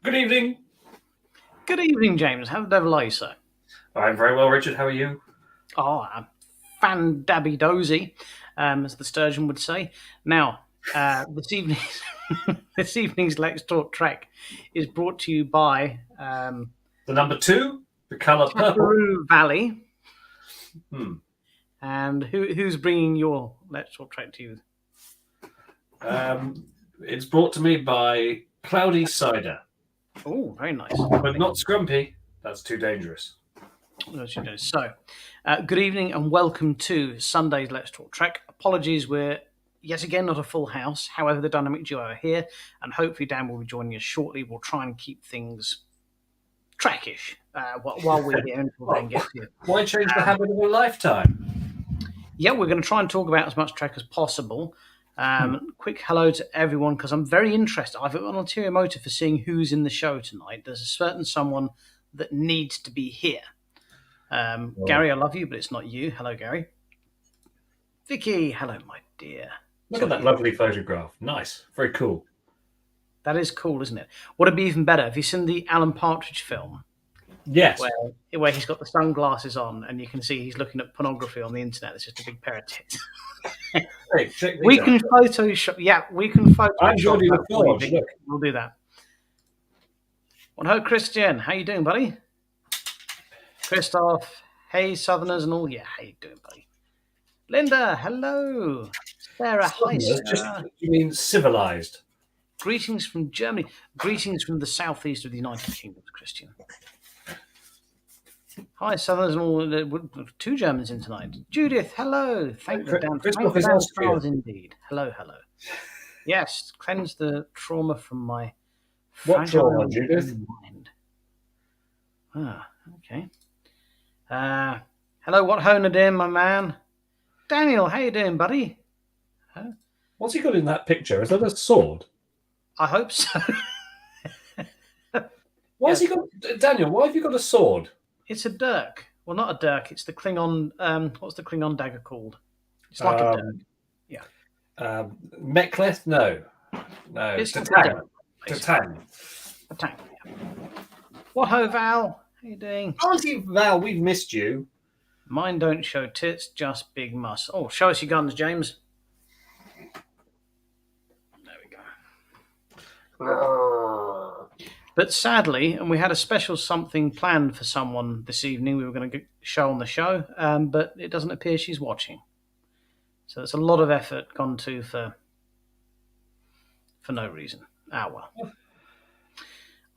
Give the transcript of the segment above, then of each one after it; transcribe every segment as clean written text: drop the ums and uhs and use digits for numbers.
Good evening. Good evening, James. How the devil are you, sir? I'm very well, Richard. How are you? Oh, I'm fan-dabby-dozy, as the sturgeon would say. Now, this evening, this evening's Let's Talk Trek is brought to you by The number two, the colour purple. Taparoo Valley. Hmm. And who's bringing your Let's Talk Trek to you? It's brought to me by Cloudy Cider. Oh, very nice. But not Scrumpy. That's too dangerous. So, good evening and welcome to Sunday's Let's Talk Trek. Apologies, we're yet again not a full house. However, the dynamic duo are here, and hopefully Dan will be joining us shortly. We'll try and keep things Trekish while we're here until Dan gets here. Why change the habit of a lifetime? Yeah, we're going to try and talk about as much Trek as possible. Quick hello to everyone, because I'm very interested. I've got an ulterior motive for seeing who's in the show tonight. There's a certain someone that needs to be here. Gary, I love you, but it's not you. Hello, Gary. Vicky, hello, my dear. Look at that lovely photograph. Nice. Very cool. That is cool, isn't it? Would it be even better? Have you seen the Alan Partridge film? Yes. Where he's got the sunglasses on and you can see he's looking at pornography on the internet. It's just a big pair of tits. Hey, check we can Photoshop. Yeah, we can Photoshop. I'm sure you look. We'll do that. Well, hello, Christian. How you doing, buddy? Christoph, hey, Southerners and all. Yeah, how you doing, buddy? Linda, hello. Sarah, hi, Sarah. You mean civilized? Greetings from Germany. Greetings from the southeast of the United Kingdom, Christian. Hi, Southerners and all. Two Germans in tonight. Judith, hello. Thank you, Dan. Christoph is Austrian. Indeed. Hello, hello. Yes, cleanse the trauma from my what trauma, Judith? Mind. Ah, okay. Hello, what ho, Nadim, my man? Daniel, how you doing, buddy? Huh? What's he got in that picture? Is that a sword? I hope so. Why has he got Daniel? Why have you got a sword? It's a dirk. Well, not a dirk. It's the Klingon. What's the Klingon dagger called? It's like a dirk. Yeah. Mek'leth? No. It's Tatang. Tatang. Yeah. What ho, Val? How you doing? Auntie Val, we've missed you. Mine don't show tits, just big muss. Oh, show us your guns, James. There we go. But sadly, and we had a special something planned for someone this evening we were going to show on the show, but it doesn't appear she's watching. So it's a lot of effort gone to for no reason. Ah, well.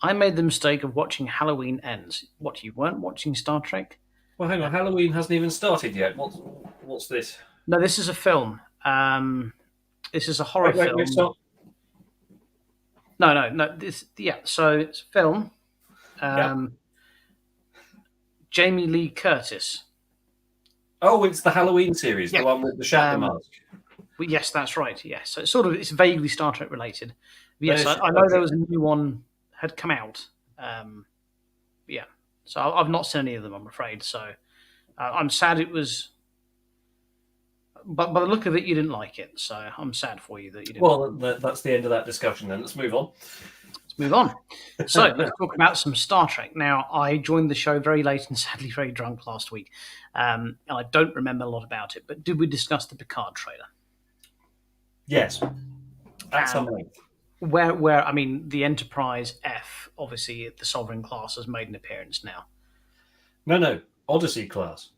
I made the mistake of watching Halloween Ends. What, you weren't watching Star Trek? Well, hang on. Halloween hasn't even started yet. What's this? No, this is a film. This is a horror film. No. So it's a film. Jamie Lee Curtis. Oh, it's the Halloween series, the one with the Shatner mask. Yes, that's right. Yes, so it's vaguely Star Trek related. But yes, I know there was a new one had come out. Yeah, so I've not seen any of them, I'm afraid. So I'm sad it was. But by the look of it, you didn't like it, so I'm sad for you that you didn't. Well, that's the end of that discussion then. Let's move on. So let's talk about some Star Trek. Now, I joined the show very late and sadly very drunk last week, and I don't remember a lot about it, but did we discuss the Picard trailer? Yes. At some length. Where I mean, the Enterprise F, obviously the Sovereign class has made an appearance now. No, Odyssey class.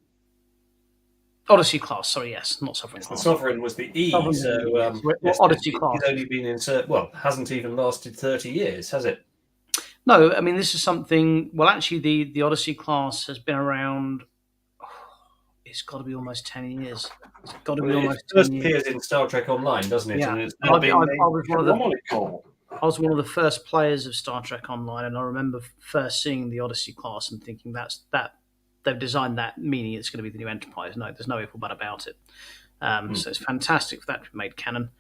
Odyssey class, sorry, yes, not Sovereign class. The Sovereign was the E, Odyssey class. It's only been hasn't even lasted 30 years, has it? No, I mean, this is something, well, actually, the Odyssey class has been around, it's got to be almost 10 years. It's got to be almost 10 years. It first appears in Star Trek Online, doesn't it? Yeah. And it's I was one of the first players of Star Trek Online, and I remember first seeing the Odyssey class and thinking that they've designed that, meaning it's going to be the new Enterprise. No, there's no ifs or buts about it. So it's fantastic for that to be made canon.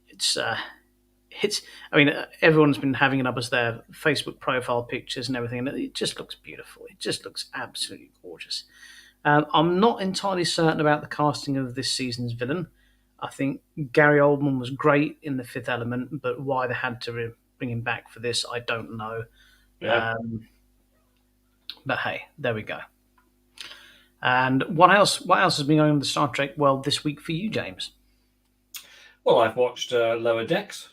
It's. I mean, everyone's been having it up as their Facebook profile pictures and everything, and it just looks beautiful. It just looks absolutely gorgeous. I'm not entirely certain about the casting of this season's villain. I think Gary Oldman was great in The Fifth Element, but why they had to bring him back for this, I don't know. Yeah. But hey, there we go. And what else? What else has been going on with the Star Trek world this week for you, James? Well, I've watched Lower Decks.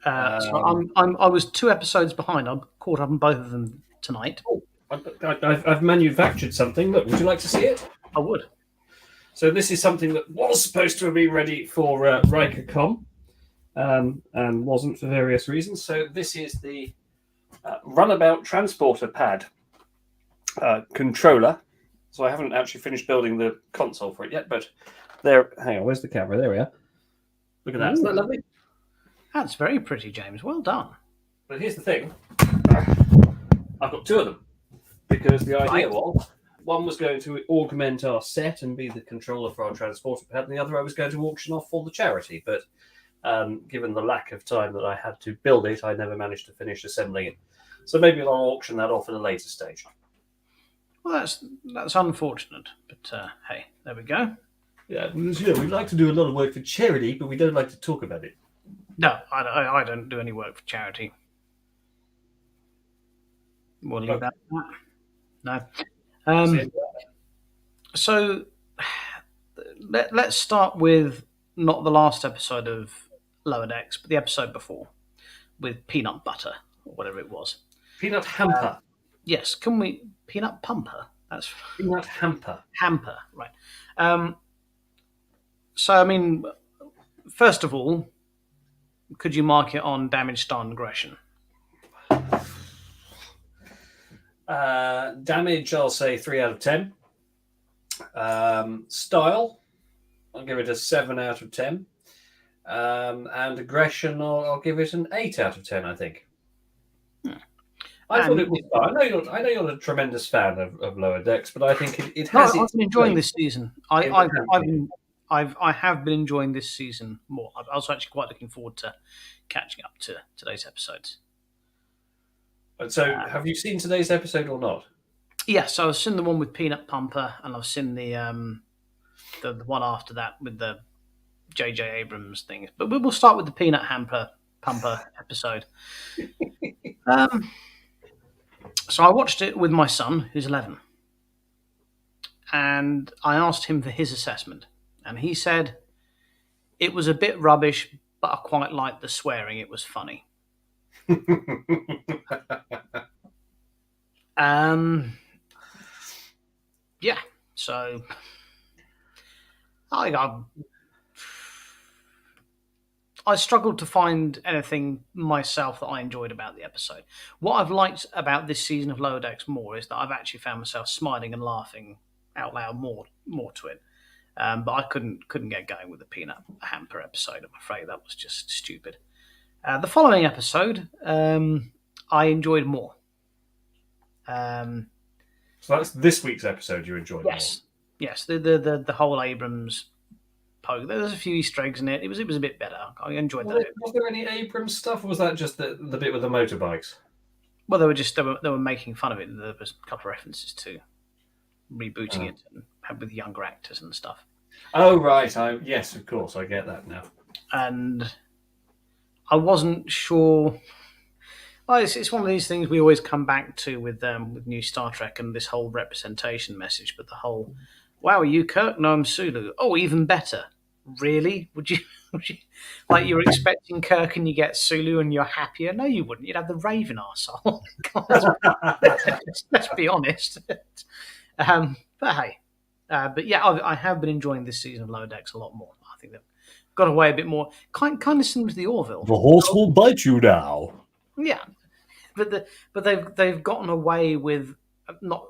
So I was 2 episodes behind. I'm caught up on both of them tonight. Oh, I've manufactured something. Look, would you like to see it? I would. So this is something that was supposed to have been ready for RikerCon, and wasn't for various reasons. So this is the Runabout Transporter Pad controller. So I haven't actually finished building the console for it yet, but there. Hang on, where's the camera? There we are. Look at that. Isn't that lovely? That's very pretty, James. Well done. But here's the thing. I've got 2 of them because the idea was one was going to augment our set and be the controller for our transporter pad, and the other I was going to auction off for the charity. But given the lack of time that I had to build it, I never managed to finish assembling it. So maybe I'll auction that off at a later stage. Well, that's unfortunate, but hey, there we go. Yeah, we'd like to do a lot of work for charity, but we don't like to talk about it. No, I don't do any work for charity. We'll leave that. No. So let's start with not the last episode of Lower Decks, but the episode before with Peanut Butter or whatever it was. Peanut Hamper. Yes, can we Peanut Pumper? That's Peanut Hamper. Hamper, right? So I mean, first of all, could you mark it on damage, style, and aggression? Damage, I'll say 3 out of 10. Style, I'll give it a 7 out of 10. And aggression, I'll give it an 8 out of 10, I think. I thought it was fun. I know you're not a tremendous fan of Lower Decks, but I think it has. I've been enjoying this season. I have been enjoying this season more. I was actually quite looking forward to catching up to today's episodes. So, have you seen today's episode or not? Yes, I've seen the one with Peanut Pumper, and I've seen the one after that with the J.J. Abrams thing. But we'll start with the Peanut Pumper episode. So I watched it with my son, who's 11, and I asked him for his assessment, and he said it was a bit rubbish, but I quite liked the swearing. It was funny. Yeah, so I struggled to find anything myself that I enjoyed about the episode. What I've liked about this season of Lower Decks more is that I've actually found myself smiling and laughing out loud more to it. But I couldn't get going with the Peanut Hamper episode. I'm afraid that was just stupid. The following episode, I enjoyed more. So that's this week's episode you enjoyed more? Yes. The whole Abrams poke. There's a few Easter eggs in it. It was a bit better. I enjoyed that. Was there any Abrams stuff, or was that just the bit with the motorbikes? Well, they were making fun of it. There was a couple of references to rebooting it and with younger actors and stuff. Oh right, yes, of course, I get that now. And I wasn't sure. Well, it's one of these things we always come back to with new Star Trek and this whole representation message. But the whole, wow, are you Kirk? No, I'm Sulu. Oh, even better. Really? Would you like you were expecting Kirk and you get Sulu and you're happier? No, you wouldn't. You'd have the Raven arsehole. Let's be honest. But hey, but yeah, I have been enjoying this season of Lower Decks a lot more. I think they've got away a bit more, kind of similar to the Orville. The horse will bite you now. Yeah, but they've gotten away with not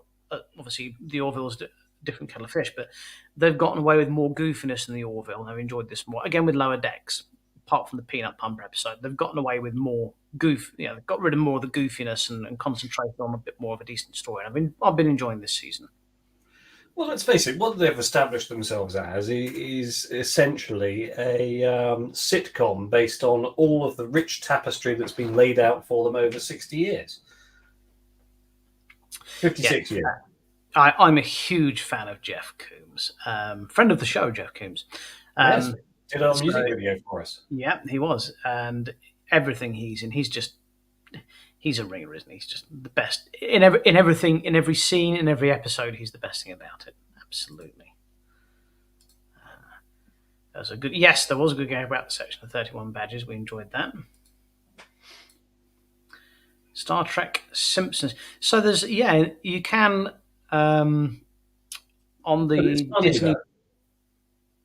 obviously the Orville's different kettle of fish, but they've gotten away with more goofiness than the Orville. And I've enjoyed this more again with Lower Decks. Apart from the Peanut Pumper episode, they've gotten away with more goof. You know, they've got rid of more of the goofiness and concentrated on a bit more of a decent story. And I've been enjoying this season. Well, let's face it, what they've established themselves as is essentially a sitcom based on all of the rich tapestry that's been laid out for them over 60 years. 56 years. I'm a huge fan of Jeff Coombs, friend of the show, Jeff Coombs. Yes, did our music video for us. Yeah, he was. And everything he's in. He's a ringer, isn't he? He's just the best in everything, in every scene, in every episode. He's the best thing about it. Absolutely. There was a good game about the section of 31 badges. We enjoyed that. Star Trek Simpsons. So there's you can on the Disney.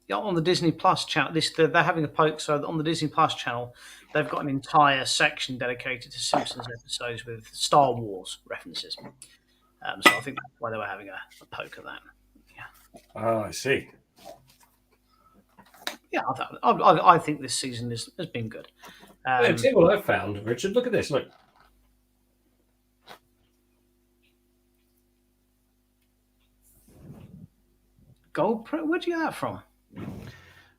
Yeah, on the Disney Plus channel, they're having a poke. So on the Disney Plus channel, they've got an entire section dedicated to Simpsons episodes with Star Wars references. So I think that's why they were having a poke at that. Yeah. Oh, I see. Yeah, I think this season has been good. See what I found, Richard. Look at this. Look. Gold print? Where'd you get that from?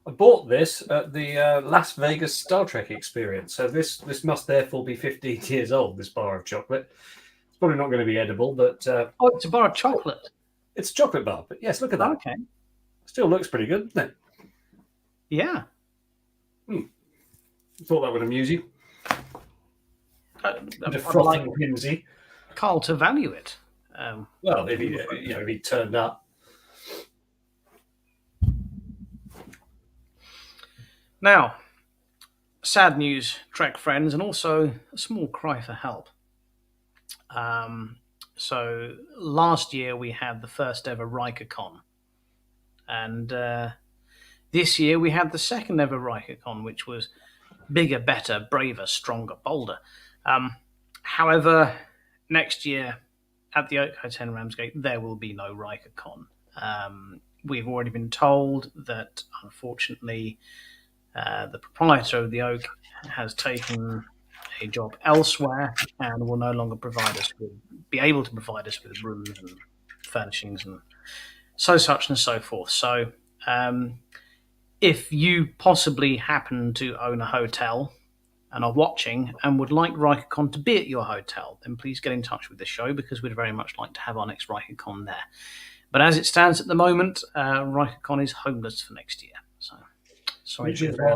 I bought this at the Las Vegas Star Trek experience. So this must therefore be 15 years old, this bar of chocolate. It's probably not going to be edible, but... it's a bar of chocolate? It's a chocolate bar, but yes, look at that. Okay. Still looks pretty good, doesn't it? Yeah. Thought that would amuse you. The frothing whimsy. Carl to value it. Well, if he turned up. Now, sad news, Trek friends, and also a small cry for help. So last year we had the first ever RikerCon, and this year we had the second ever RikerCon, which was bigger, better, braver, stronger, bolder. However, next year at the Oak Hotel in Ramsgate, there will be no RikerCon. We've already been told that, unfortunately, the proprietor of the Oak has taken a job elsewhere and will no longer be able to provide us with rooms and furnishings and such and so forth. So, if you possibly happen to own a hotel and are watching and would like RikerCon to be at your hotel, then please get in touch with the show, because we'd very much like to have our next RikerCon there. But as it stands at the moment, RikerCon is homeless for next year. So, sorry. Which is why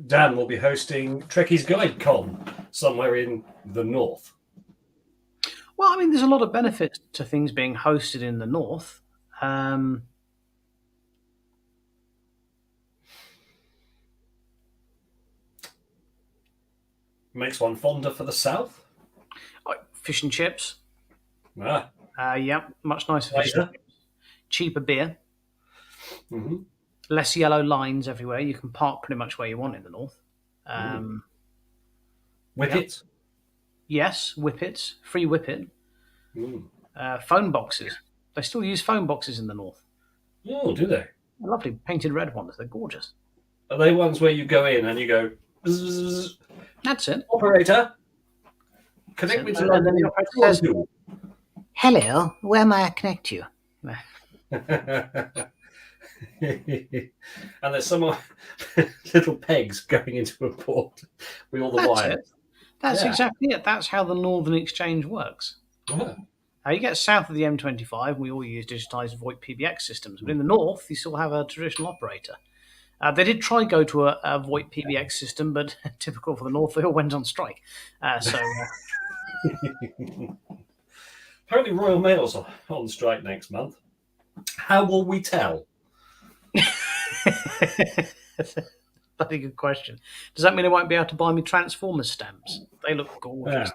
Dan will be hosting Trekkie's Guide Con somewhere in the north. Well, I mean, there's a lot of benefits to things being hosted in the north. Makes one fonder for the south. Fish and chips. Ah. Yeah, much nicer fish and chips. Cheaper beer. Mm-hmm. Less yellow lines everywhere. You can park pretty much where you want in the north. Whippets? Yes, whippets. Free whippet. Phone boxes. They still use phone boxes in the north. Oh, do they? Lovely painted red ones. They're gorgeous. Are they ones where you go in and you go... Bzz, that's it. Operator, connect me to London. Says, hello, where may I connect you? And there's some little pegs going into a port with all the wires. That's exactly it. That's how the Northern Exchange works. You get south of the M25, we all use digitised VoIP PBX systems, but in the north, you still have a traditional operator. They did try go to a VoIP PBX system, but typical for the north, they all went on strike. Apparently Royal Mail's on strike next month. How will we tell? Bloody good question. Does that mean I won't be able to buy me Transformers stamps? They look gorgeous.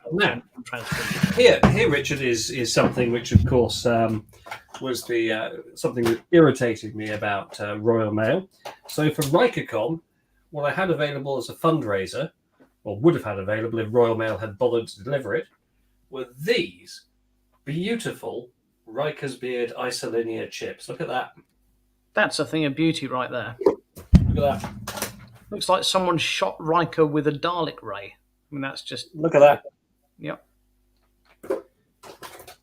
Here, Richard, is something which, of course, was the something that irritated me about Royal Mail. So for RikerCon, what I had available as a fundraiser, or would have had available if Royal Mail had bothered to deliver it, were these beautiful Riker's Beard Isolinear chips. Look at that. That's a thing of beauty right there. Look at that. Looks like someone shot Riker with a Dalek ray. I mean, that's just... Look at that. Yep.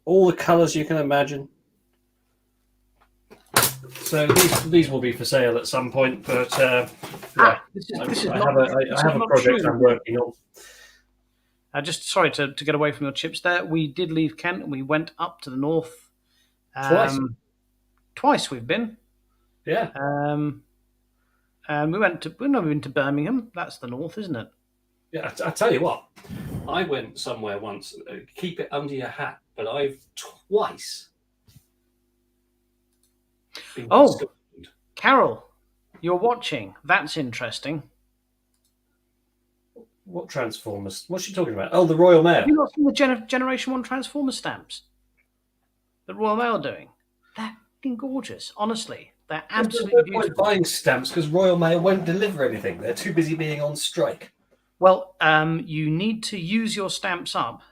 All the colours you can imagine. So these will be for sale at some point, but I have a project I'm working on. Just sorry to get away from your chips there. We did leave Kent and we went up to the north. Twice we've been. Yeah. And we've never been to Birmingham. That's the north, isn't it? Yeah, I tell you what, I went somewhere once. Keep it under your hat, but I've twice been to Scotland. Carol, you're watching. That's interesting. What Transformers? What's she talking about? Oh, the Royal Mail. Have you not seen the Generation 1 Transformer stamps that Royal Mail are doing? They're fucking gorgeous. Honestly, they're absolutely There's no beautiful. point buying stamps because Royal Mail won't deliver anything. They're too busy being on strike. Well, you need to use your stamps up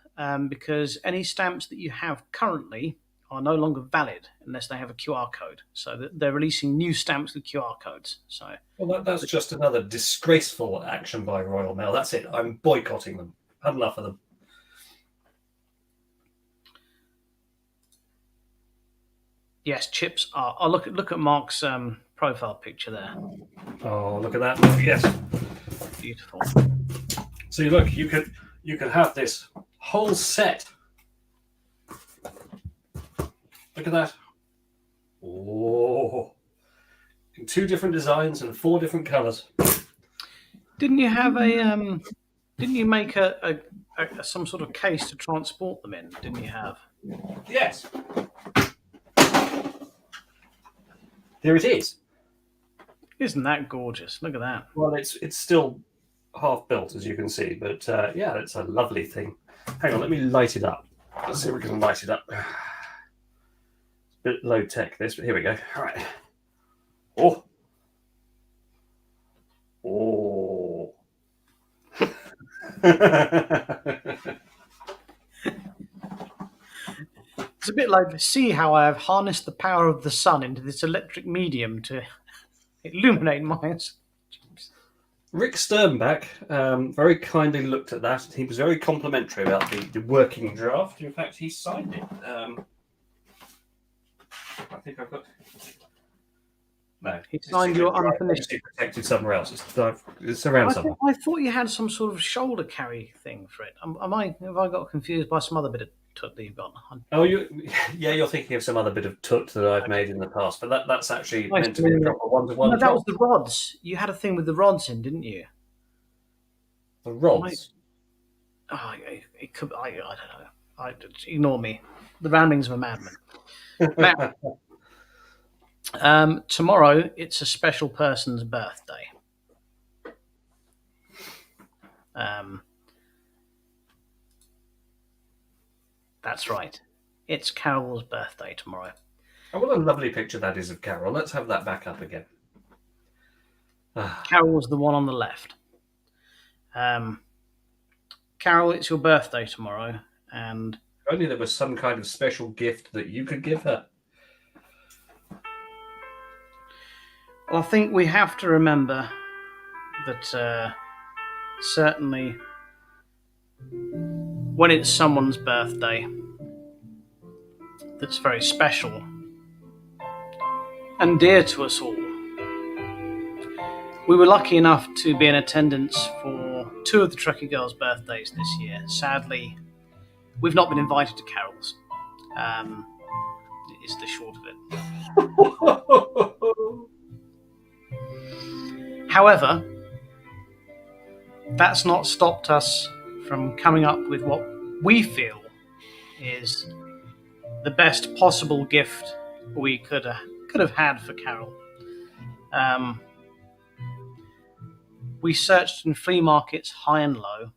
because any stamps that you have currently are no longer valid unless they have a QR code. So they're releasing new stamps with QR codes. So Well, that's just another disgraceful action by Royal Mail. That's it. I'm boycotting them. Had enough of them. yes, chips are. Oh, look at Mark's profile picture there. Oh, look at that! Yes, Beautiful. see, look, you can have this whole set. Look at that! Oh, in 2 different designs and 4 different colours. Didn't you have a? Didn't you make a some sort of case to transport them in? Didn't you have? Yes. Here it is. Isn't that gorgeous? Look at that. Well, it's still half built, as you can see, but yeah, it's a lovely thing. Hang on, let me light it up. Let's see if we can light it up. It's a bit low tech, this, but here we go. All right. Oh. Oh. It's a bit like, see how I have harnessed the power of the sun into this electric medium to illuminate my eyes. Rick Sternbach very kindly looked at that. He was very complimentary about the working draft. In fact, he signed it. I think I've got... No. He signed your unfinished... It's protected somewhere else. It's around somewhere. I thought you had some sort of shoulder carry thing for it. Have I got confused by some other bit of tut that you've got? Oh, you're thinking of some other bit of tut that I've made in the past, but that's actually meant to be a proper one-to-one. No, that was the rods. You had a thing with the rods in, didn't you? The rods? It could. I don't know. Ignore me. The ramblings of a madman. Now, tomorrow it's a special person's birthday. That's right. It's Carol's birthday tomorrow. Oh, what a lovely picture that is of Carol. Let's have that back up again. Carol's the one on the left. Carol, it's your birthday tomorrow, and if only there was some kind of special gift that you could give her. Well, I think we have to remember that certainly when it's someone's birthday that's very special and dear to us all. We were lucky enough to be in attendance for 2 of the Trekkie Girls' birthdays this year. Sadly, we've not been invited to Carol's. Is the short of it. However, that's not stopped us from coming up with what we feel is the best possible gift we could have had for Carol. We searched in flea markets high and low,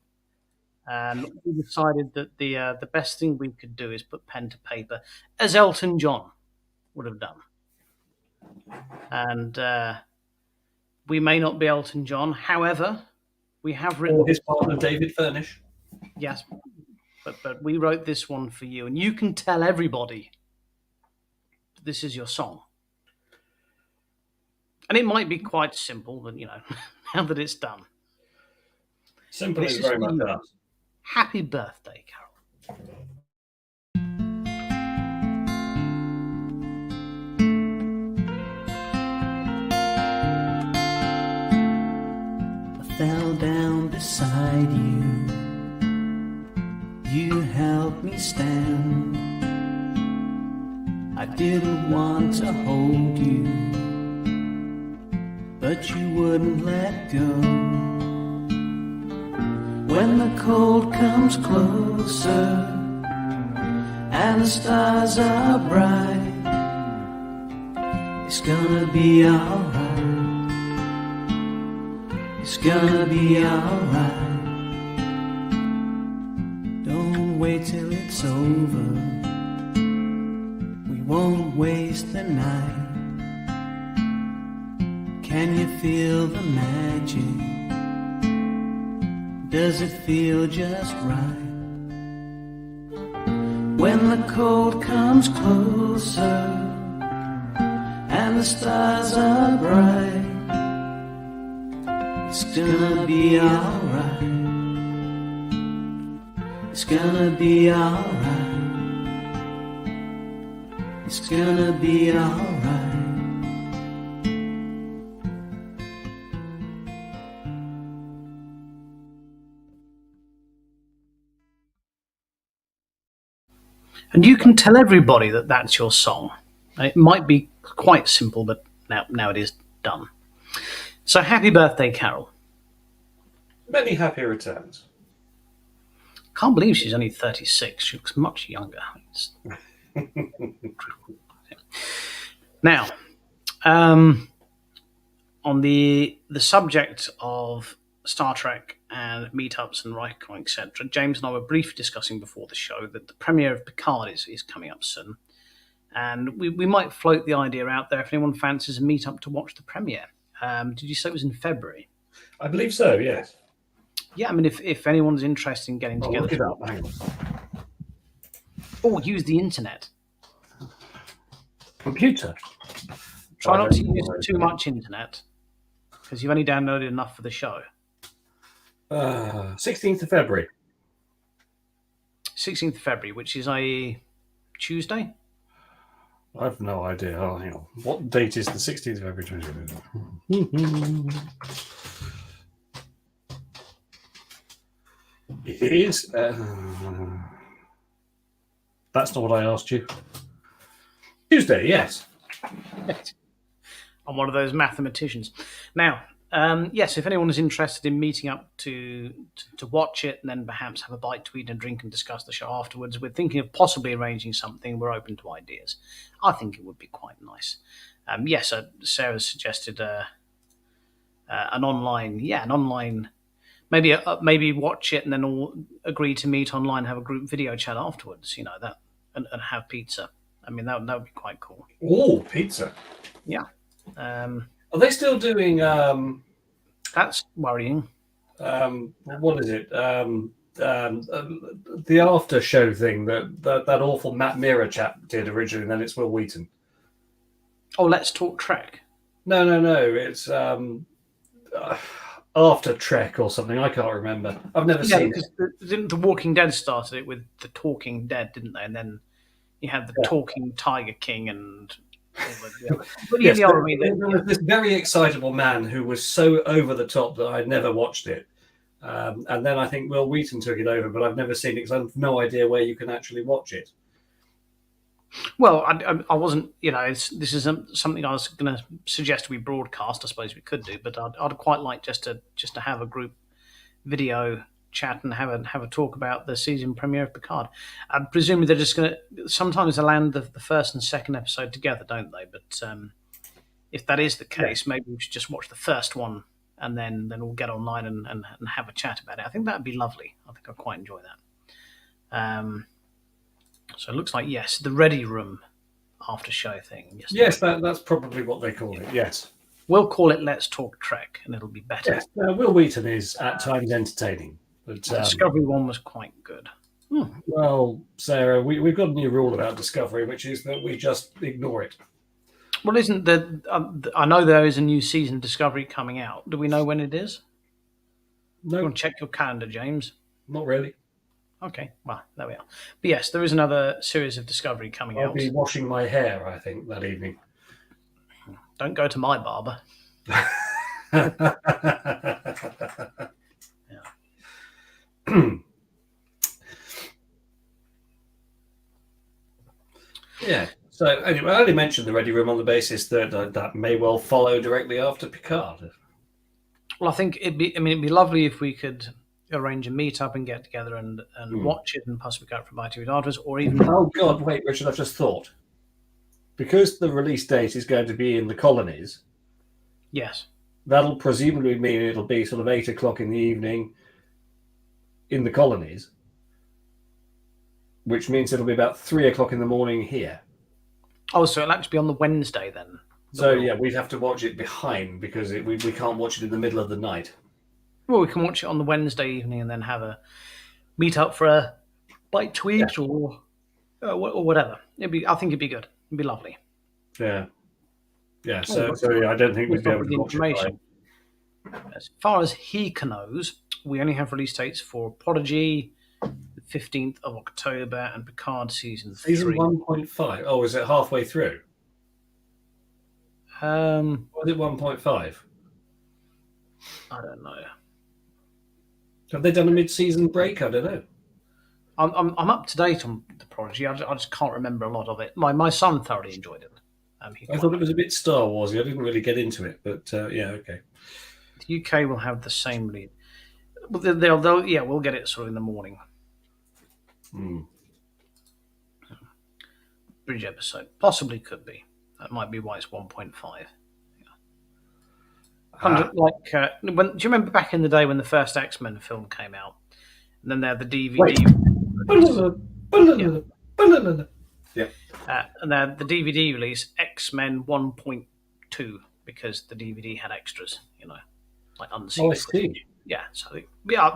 and we decided that the best thing we could do is put pen to paper, as Elton John would have done. And we may not be Elton John, however, we have written... Or his partner, David Furnish. Yes, but we wrote this one for you, and you can tell everybody that this is your song. And it might be quite simple, but, now that it's done. Simple is very much us. Happy birthday, Carol. I fell down beside you. You helped me stand. I didn't want to hold you, but you wouldn't let go. When the cold comes closer and the stars are bright, it's gonna be alright. It's gonna be alright. Don't wait till it's over. We won't waste the night. Can you feel the magic? Does it feel just right? When the cold comes closer and the stars are bright, it's gonna be alright. It's gonna be alright. It's gonna be alright. And you can tell everybody that that's your song. It might be quite simple, but now it is done. So happy birthday, Carol. Many happy returns. Can't believe she's only 36. She looks much younger. Now, on the subject of Star Trek and meetups and Riker, etc., James and I were briefly discussing before the show that the premiere of Picard is coming up soon. And we might float the idea out there if anyone fancies a meetup to watch the premiere. Did you say it was in February? I believe so, yes. Yeah, I mean, if anyone's interested in getting together. Look it up, hang on. Or use the internet. Computer. Try not to use too much internet, because you've only downloaded enough for the show. 16th of February. 16th of February, which is a Tuesday? I have no idea. Oh, hang on. What date is the 16th of February? It is. That's not what I asked you. Tuesday, yes. I'm one of those mathematicians. Now, yes, if anyone is interested in meeting up to watch it and then perhaps have a bite to eat and drink and discuss the show afterwards, we're thinking of possibly arranging something. We're open to ideas. I think it would be quite nice. Yes, Sarah suggested an online, maybe watch it and then all agree to meet online, have a group video chat afterwards. That and have pizza. I mean, that would be quite cool. Oh, pizza. Yeah. Are they still doing? That's worrying. What is it? The after show thing that awful Matt Mira chap did originally, and then it's Will Wheaton. Oh, Let's Talk Trek. No. It's After Trek or something. I can't remember. I've never seen it. Didn't The Walking Dead started it with the Talking Dead, didn't they? And then you had the Talking Tiger King and. But yes, there was this very excitable man who was so over the top that I'd never watched it. And then I think Will Wheaton took it over, but I've never seen it because I have no idea where you can actually watch it. Well, I wasn't, this isn't something I was going to suggest we broadcast. I suppose we could do, but I'd quite like just to have a group video chat and have a talk about the season premiere of Picard. Presumably they're just going to. Sometimes they land the first and second episode together, don't they? But if that is the case, maybe we should just watch the first one and then we'll get online and have a chat about it. I think that'd be lovely. I think I'd quite enjoy that. So it looks like the Ready Room after show thing. Yes, that's probably what they call it. Yes, we'll call it Let's Talk Trek, and it'll be better. Yes, Will Wheaton is at times entertaining. But, the Discovery one was quite good. Well, Sarah, we've got a new rule about Discovery, which is that we just ignore it. Well, isn't there? I know there is a new season of Discovery coming out. Do we know when it is? No. You want to check your calendar, James? Not really. Okay, well, there we are. But yes, there is another series of Discovery coming out. I'll be washing my hair, I think, that evening. Don't go to my barber. Yeah. So anyway, I only mentioned the Ready Room on the basis that that may well follow directly after Picard. Well, I think it'd be lovely if we could arrange a meet-up and get together and watch it and possibly go out for a bite to eat afterwards, or even... Oh, God, wait, Richard, I've just thought. Because the release date is going to be in the colonies... Yes. That'll presumably mean it'll be sort of 8 o'clock in the evening in the colonies, which means it'll be about 3 o'clock in the morning here. Oh, so it'll actually be on the Wednesday then? So, yeah, we'd have to watch it behind because we can't watch it in the middle of the night. Well, we can watch it on the Wednesday evening and then have a meet up for a bite to eat or whatever. I think it'd be good. It'd be lovely. Yeah. Yeah, so I don't think we'd be able to watch it. As far as he knows, we only have release dates for Prodigy, the 15th of October, and Picard Season 3. Season 1.5? Oh, is it halfway through? Was it 1.5? I don't know. Have they done a mid-season break? I don't know. I'm up to date on the Prodigy. I just can't remember a lot of it. My son thoroughly enjoyed it. I thought it was a bit Star Warsy. I didn't really get into it, but yeah, okay. The UK will have the same lead. We'll get it sort of in the morning. Bridge episode possibly could be. That might be why it's 1.5. Yeah. Do you remember back in the day when the first X-Men film came out, and then they had the DVD? And then the DVD release X-Men 1.2 because the DVD had extras, like unseen. Oh, I see. Yeah, so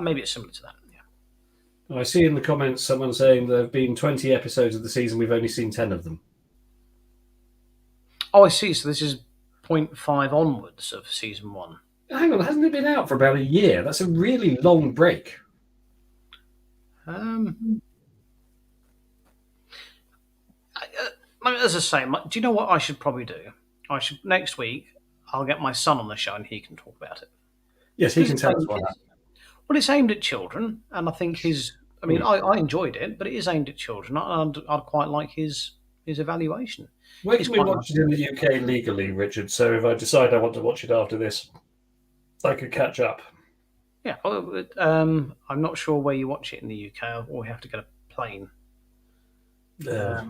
maybe it's similar to that. Yeah. I see in the comments someone saying there have been 20 episodes of the season. We've only seen 10 of them. Oh, I see. So this is 0.5 onwards of season 1. Hang on, hasn't it been out for about a year? That's a really long break. As I say, do you know what I should probably do? Next week, I'll get my son on the show and he can talk about it. Yes, he can tell us what happened. Well, it's aimed at children, and I think I enjoyed it, but it is aimed at children. I'd quite like his evaluation. Where can we watch it in the UK legally, Richard? So if I decide I want to watch it after this, I could catch up. Yeah, I'm not sure where you watch it in the UK, or we have to get a plane. Yeah.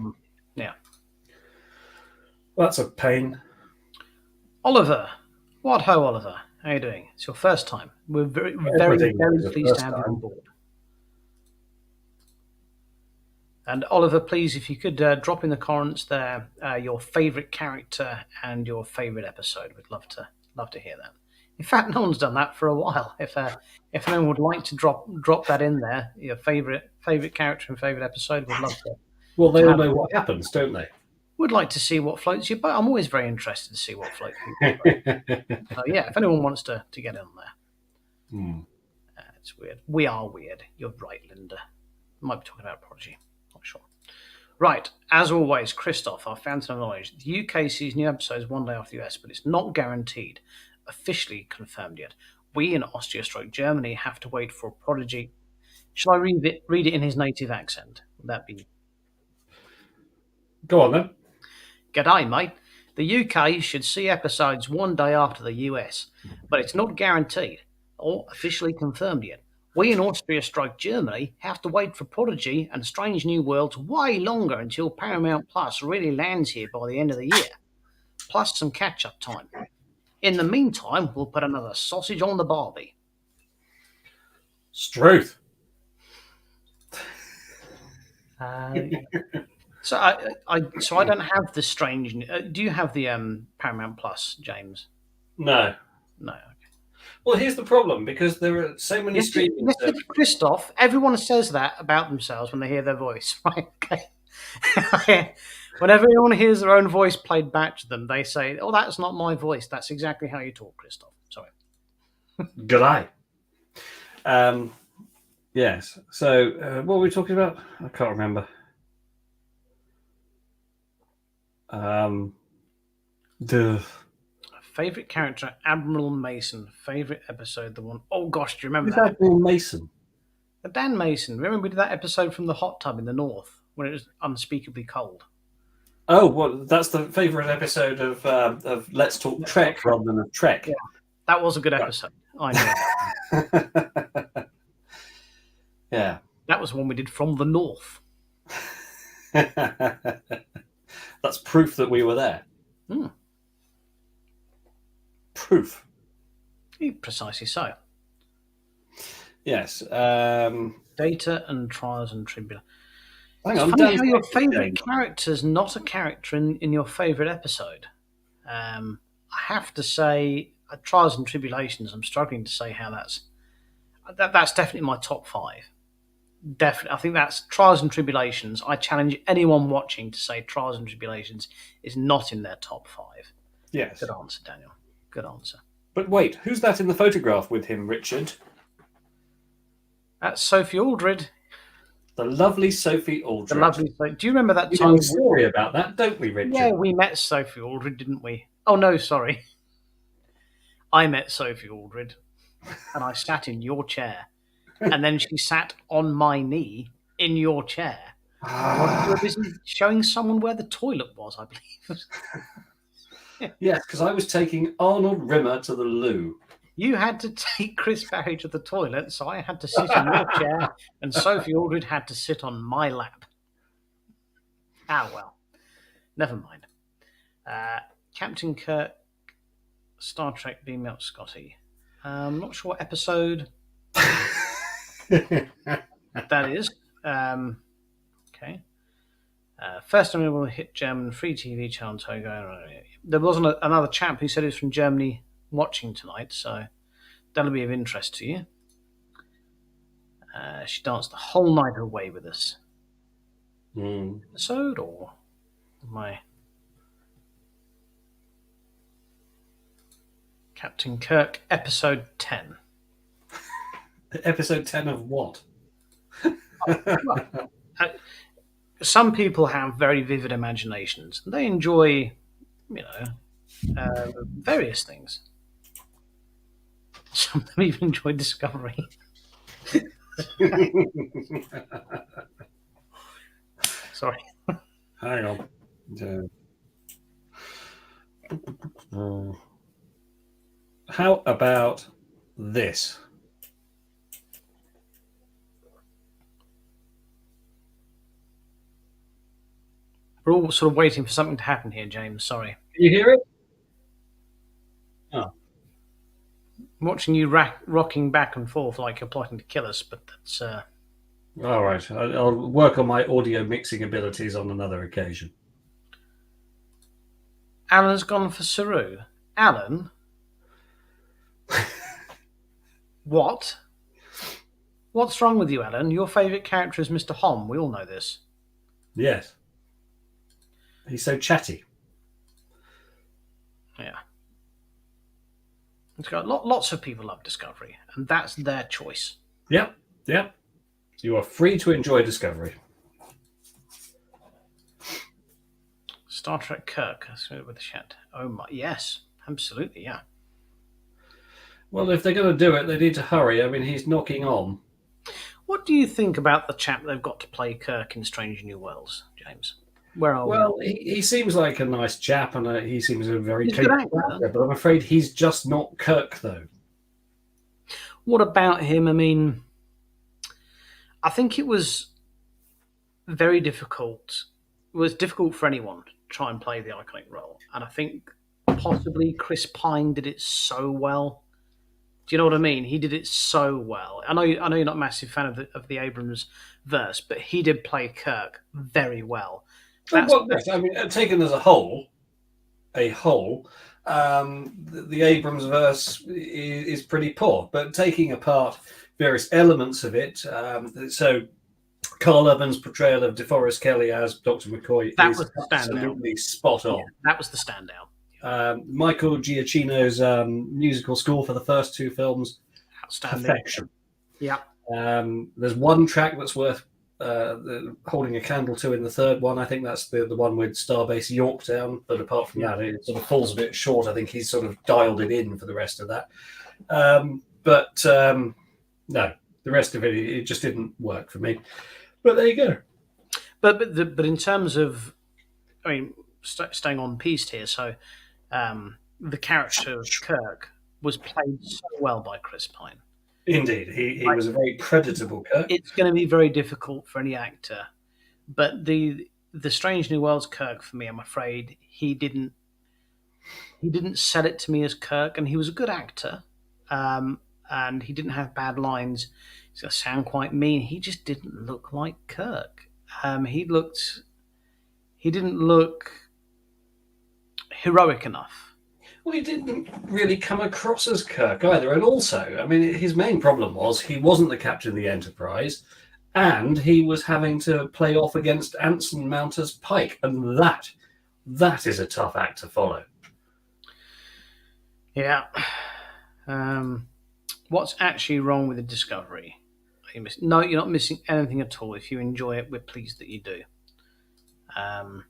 Well, that's a pain. Oliver. What ho, Oliver? How are you doing? It's your first time. We're very, very, very pleased to have you on board. And Oliver, please, if you could drop in the comments there your favourite character and your favourite episode. We'd love to hear that. In fact, no one's done that for a while. If anyone would like to drop that in there, your favourite character and favourite episode, we'd love to. Well, they all know what happens, don't they? Would like to see what floats your boat. I'm always very interested to see what floats your boat. So yeah, if anyone wants to get in there. It's weird. We are weird. You're right, Linda. Might be talking about Prodigy. Not sure. Right, as always, Christoph, our fountain of knowledge. The UK sees new episodes one day after the US, but it's not guaranteed. Officially confirmed yet. We in Austria/Germany have to wait for Prodigy. Shall I read it in his native accent? Would that be... Go on then. G'day, mate. The UK should see episodes one day after the US, but it's not guaranteed or officially confirmed yet. We in Austria/Germany have to wait for Prodigy and Strange New Worlds way longer until Paramount Plus really lands here by the end of the year, plus some catch-up time. In the meantime, we'll put another sausage on the barbie. Struth. So I don't have the Strange. Do you have the Paramount Plus, James? No. No. Okay. Well, here's the problem because there are so many streaming. Christoph, everyone says that about themselves when they hear their voice, right? Okay. Whenever anyone hears their own voice played back to them, they say, "Oh, that's not my voice. That's exactly how you talk, Christoph." Sorry. G'day. Yes. So, what were we talking about? I can't remember. The favorite character, Admiral Mason. Favorite episode, the one. Oh gosh, do you remember that? Admiral Mason. Dan Mason. Remember we did that episode from the hot tub in the north when it was unspeakably cold. Oh, well, that's the favourite episode of Let's Talk Trek rather than of Trek. Yeah, that was a good episode. I know. one we did from the north. That's proof that we were there. Proof. Precisely so. Yes. Data and trials and tribulations. Hang It's on. funny how your Dan's favourite character's not a character in your favourite episode. I have to say, Trials and Tribulations, I'm struggling to say how that's definitely my top 5. Definitely. I think that's Trials and Tribulations. I challenge anyone watching to say Trials and Tribulations is not in their top 5. Yes. Good answer, Daniel. Good answer. But wait, who's that in the photograph with him, Richard? That's Sophie Aldred. The lovely Sophie Aldred. Do you remember that We time? have a story about that, don't we, Richard? Yeah, we met Sophie Aldred, didn't we? Oh, no, sorry. I met Sophie Aldred, and I sat in your chair, and then she sat on my knee in your chair. You were busy showing someone where the toilet was, I believe. Yes, because I was taking Arnold Rimmer to the loo. You had to take Chris Barry to the toilet, so I had to sit in your chair, and Sophie Aldred had to sit on my lap. Ah, well. Never mind. Captain Kirk, Star Trek, beam me up, Scotty. I'm not sure what episode that is. Okay. First time we will hit German free TV channel Togo. There wasn't another chap who said he was from Germany watching tonight, so that'll be of interest to you. She danced the whole night away with us. Episode or my Captain Kirk, episode 10. Episode 10 of what? Some people have very vivid imaginations. They enjoy, various things. Some of them even enjoy Discovery. Sorry. Hang on. How about this? We're all sort of waiting for something to happen here, James. Sorry. Can you hear it? Oh. I'm watching you rocking back and forth like you're plotting to kill us, but that's... All right. I'll work on my audio mixing abilities on another occasion. Alan's gone for Saru. Alan? What? What's wrong with you, Alan? Your favourite character is Mr. Hom. We all know this. Yes. He's so chatty. Yeah. It's got lots of people love Discovery, and that's their choice. Yep. You are free to enjoy Discovery. Star Trek Kirk, with the chat. Oh my, yes, absolutely, yeah. Well, if they're going to do it, they need to hurry. I mean, he's knocking on. What do you think about the chap they've got to play Kirk in Strange New Worlds, James? Where are we? Well, he seems like a nice chap, and he seems a very He's a good capable actor. actor, but I'm afraid he's just not Kirk, though. What about him? I mean, I think it was very difficult. It was difficult for anyone to try and play the iconic role, and I think possibly Chris Pine did it so well. Do you know what I mean? He did it so well. I know you're not a massive fan of the Abrams verse, but he did play Kirk very well. I mean, taken as a whole, the Abrams verse is pretty poor. But taking apart various elements of it, so Carl Urban's portrayal of DeForest Kelley as Dr. McCoy is absolutely spot on. Yeah, that was the standout. Michael Giacchino's musical score for the first two films, outstanding. Perfection. Yeah. There's one track that's worth holding a candle to in the third one. I think that's the one with Starbase Yorktown. But apart from that, it sort of falls a bit short. I think he's sort of dialed it in for the rest of that. No, the rest of it just didn't work for me. But there you go. But in terms of, I mean, staying on piece here, so the character of Kirk was played so well by Chris Pine. Indeed, he was a very creditable Kirk. It's going to be very difficult for any actor, but the Strange New Worlds Kirk for me, I'm afraid he didn't sell it to me as Kirk, and he was a good actor, and he didn't have bad lines. He's going to sound quite mean. He just didn't look like Kirk. He didn't look heroic enough. Well, he didn't really come across as Kirk either. And also, I mean, his main problem was he wasn't the captain of the Enterprise, and he was having to play off against Anson Mount as Pike. And that is a tough act to follow. Yeah. What's actually wrong with the Discovery? No, you're not missing anything at all. If you enjoy it, we're pleased that you do. I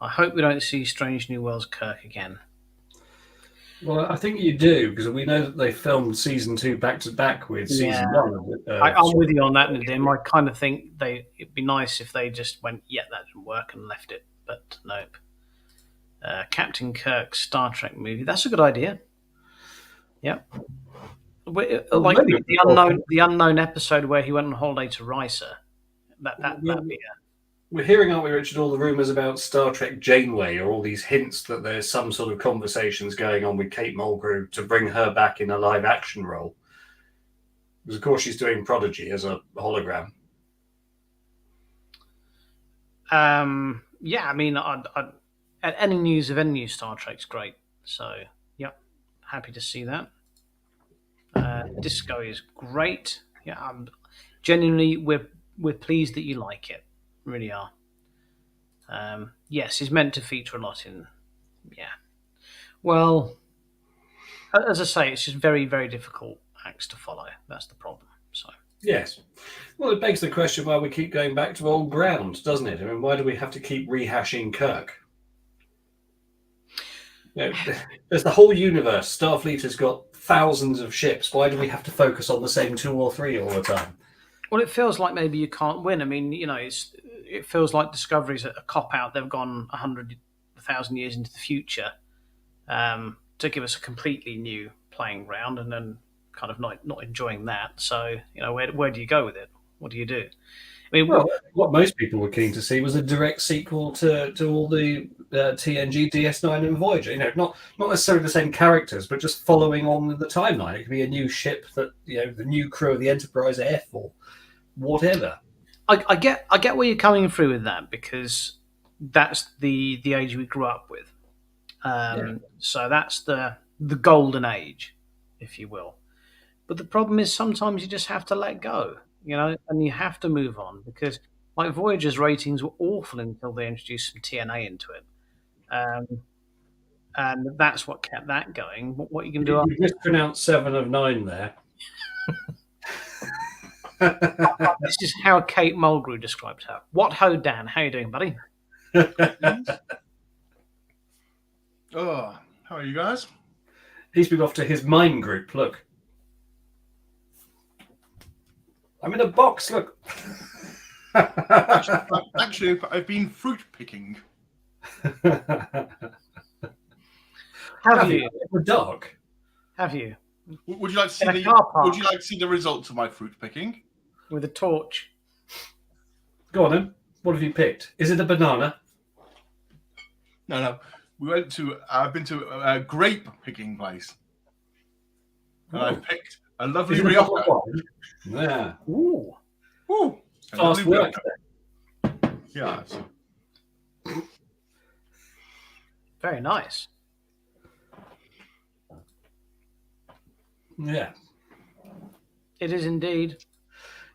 hope we don't see Strange New Worlds Kirk again. Well, I think you do, because we know that they filmed season 2 back to back with season 1. I'm with you on that, Nadim. I kind of think it'd be nice if they just went, yeah, that didn't work, and left it. But nope. Captain Kirk's Star Trek movie. That's a good idea. Yeah. Like the unknown episode where he went on holiday to Risa. That'd be We're hearing, aren't we, Richard, all the rumours about Star Trek Janeway, or all these hints that there's some sort of conversations going on with Kate Mulgrew to bring her back in a live action role. Because, of course, she's doing Prodigy as a hologram. Yeah, I mean, any news of any new Star Trek's great. So, yeah, happy to see that. Disco is great. Yeah, genuinely, we're pleased that you like it. Really are. Yes, he's meant to feature a lot in. Yeah. Well, as I say, it's just very, very difficult acts to follow. That's the problem. So. Yes. Well, it begs the question why we keep going back to old ground, doesn't it? I mean, why do we have to keep rehashing Kirk? You know, there's the whole universe. Starfleet has got thousands of ships. Why do we have to focus on the same 2 or 3 all the time? Well, it feels like maybe you can't win. I mean, it feels like Discovery's a cop-out. They've gone 1,000 years into the future to give us a completely new playing ground, and then kind of not enjoying that. So, where do you go with it? What do you do? I mean, what most people were keen to see was a direct sequel to all the TNG, DS9, and Voyager. Not necessarily the same characters, but just following on the timeline. It could be a new ship that the new crew of the Enterprise F or whatever. I get where you're coming through with that, because that's the age we grew up with. So that's the golden age, if you will. But the problem is sometimes you just have to let go, and you have to move on, because like Voyager's ratings were awful until they introduced some TNA into it. And that's what kept that going. What you can do? You mispronounced 7 of 9 there. This is how Kate Mulgrew described her. What ho, Dan? How you doing, buddy? Oh, how are you guys? He's been off to his mime group. Look, I'm in a box. Look. Actually, I've been fruit picking. Have you? A dog. Have you? Would you like to see the results of my fruit picking? With a torch. Go on then. What have you picked? Is it a banana? No. I've been to a grape picking place. And I've picked a lovely Rioja. Yeah. Ooh. Fast work. Yeah. Very nice. Yeah. It is indeed.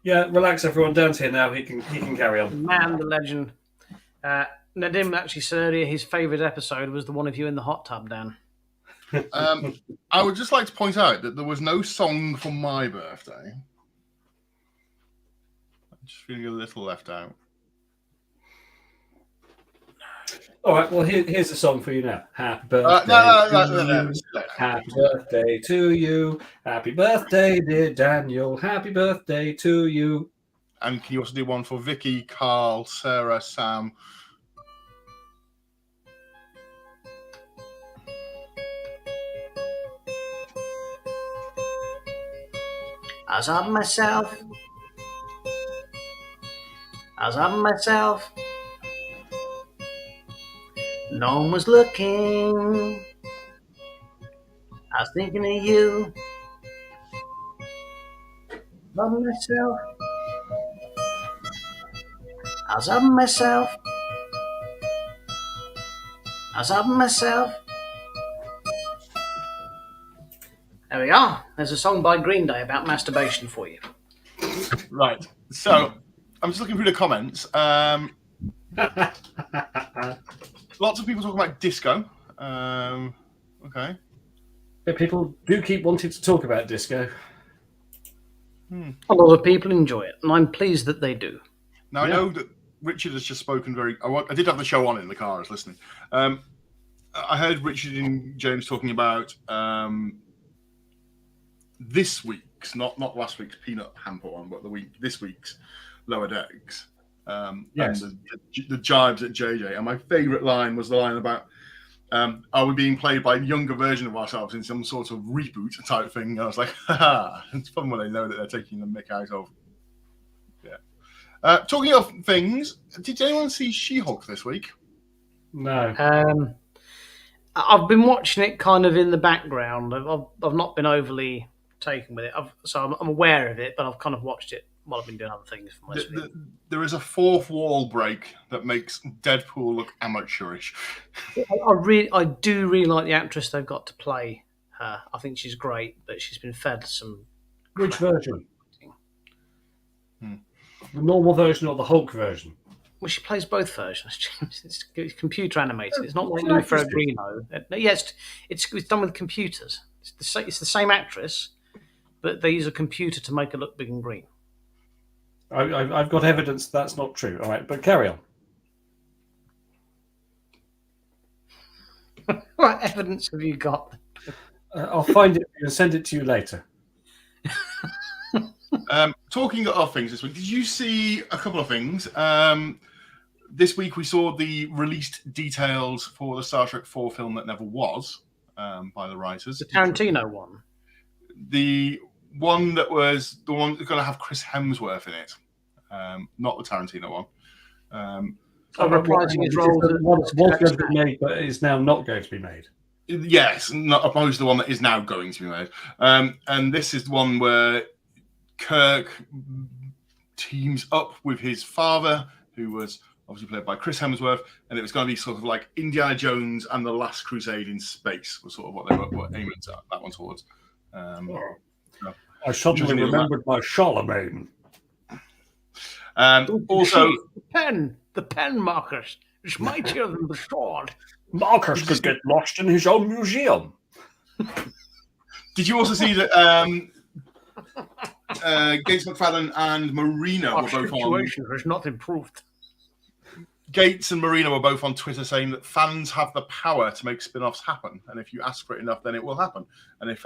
Yeah, relax everyone. Dan's here now. He can carry on. The man, the legend. Nadim actually said earlier his favourite episode was the one of you in the hot tub, Dan. I would just like to point out that there was no song for my birthday. I'm just feeling a little left out. All right, well, here's a song for you now. Happy birthday No. Happy birthday to you. Happy birthday, dear Daniel. Happy birthday to you. And can you also do one for Vicky, Carl, Sarah, Sam? I was up myself. I was up myself. No one was looking. I was thinking of you. Up myself. I was up myself. I was up myself. There we are. There's a song by Green Day about masturbation for you. Right. So I'm just looking through the comments. Lots of people talking about disco. Okay. Yeah, people do keep wanting to talk about disco. A lot of people enjoy it, and I'm pleased that they do. Now, I know that Richard has just spoken very... I did have the show on in the car. I was listening. I heard Richard and James talking about this week's, not last week's peanut hamper one, but this week's Lower Decks. Yes. And the jibes at JJ. And my favourite line was the line about, are we being played by a younger version of ourselves in some sort of reboot type thing? And I was like, haha, it's fun when they know that they're taking the mick out of. Yeah. Talking of things, did anyone see She-Hulk this week? No. I've been watching it kind of in the background. I've not been overly taken with it. So I'm aware of it, but I've kind of watched it while I've been doing other things for most week. There is a fourth wall break that makes Deadpool look amateurish. I do really like the actress they've got to play her. I think she's great, but she's been fed some... Which version? The normal version or the Hulk version? Well, she plays both versions. It's computer animated. It's not like Lou Ferrigno. Yes, it's done with computers. It's the same actress, but they use a computer to make her look big and green. I've got evidence that's not true. All right, but carry on. What evidence have you got? I'll find it and send it to you later. Talking of things this week, did you see a couple of things? This week we saw the released details for the Star Trek 4 film that never was by the writers. The Tarantino one. The one that was the one that's going to have Chris Hemsworth in it, not the Tarantino one. Reprising his role was going to be made, but is now not going to be made. Yes, not opposed to the one that is now going to be made. And this is the one where Kirk teams up with his father, who was obviously played by Chris Hemsworth, and it was going to be sort of like Indiana Jones and the Last Crusade in space, was sort of what they were aiming at that one towards. I suddenly remembered my Charlemagne. Also, the pen markers is mightier than the sword. Marcus could get lost in his own museum. Did you also see that Gates McFadden and Marina were both on? Has not improved. Gates and Marina were both on Twitter saying that fans have the power to make spin-offs happen, and if you ask for it enough, then it will happen. And if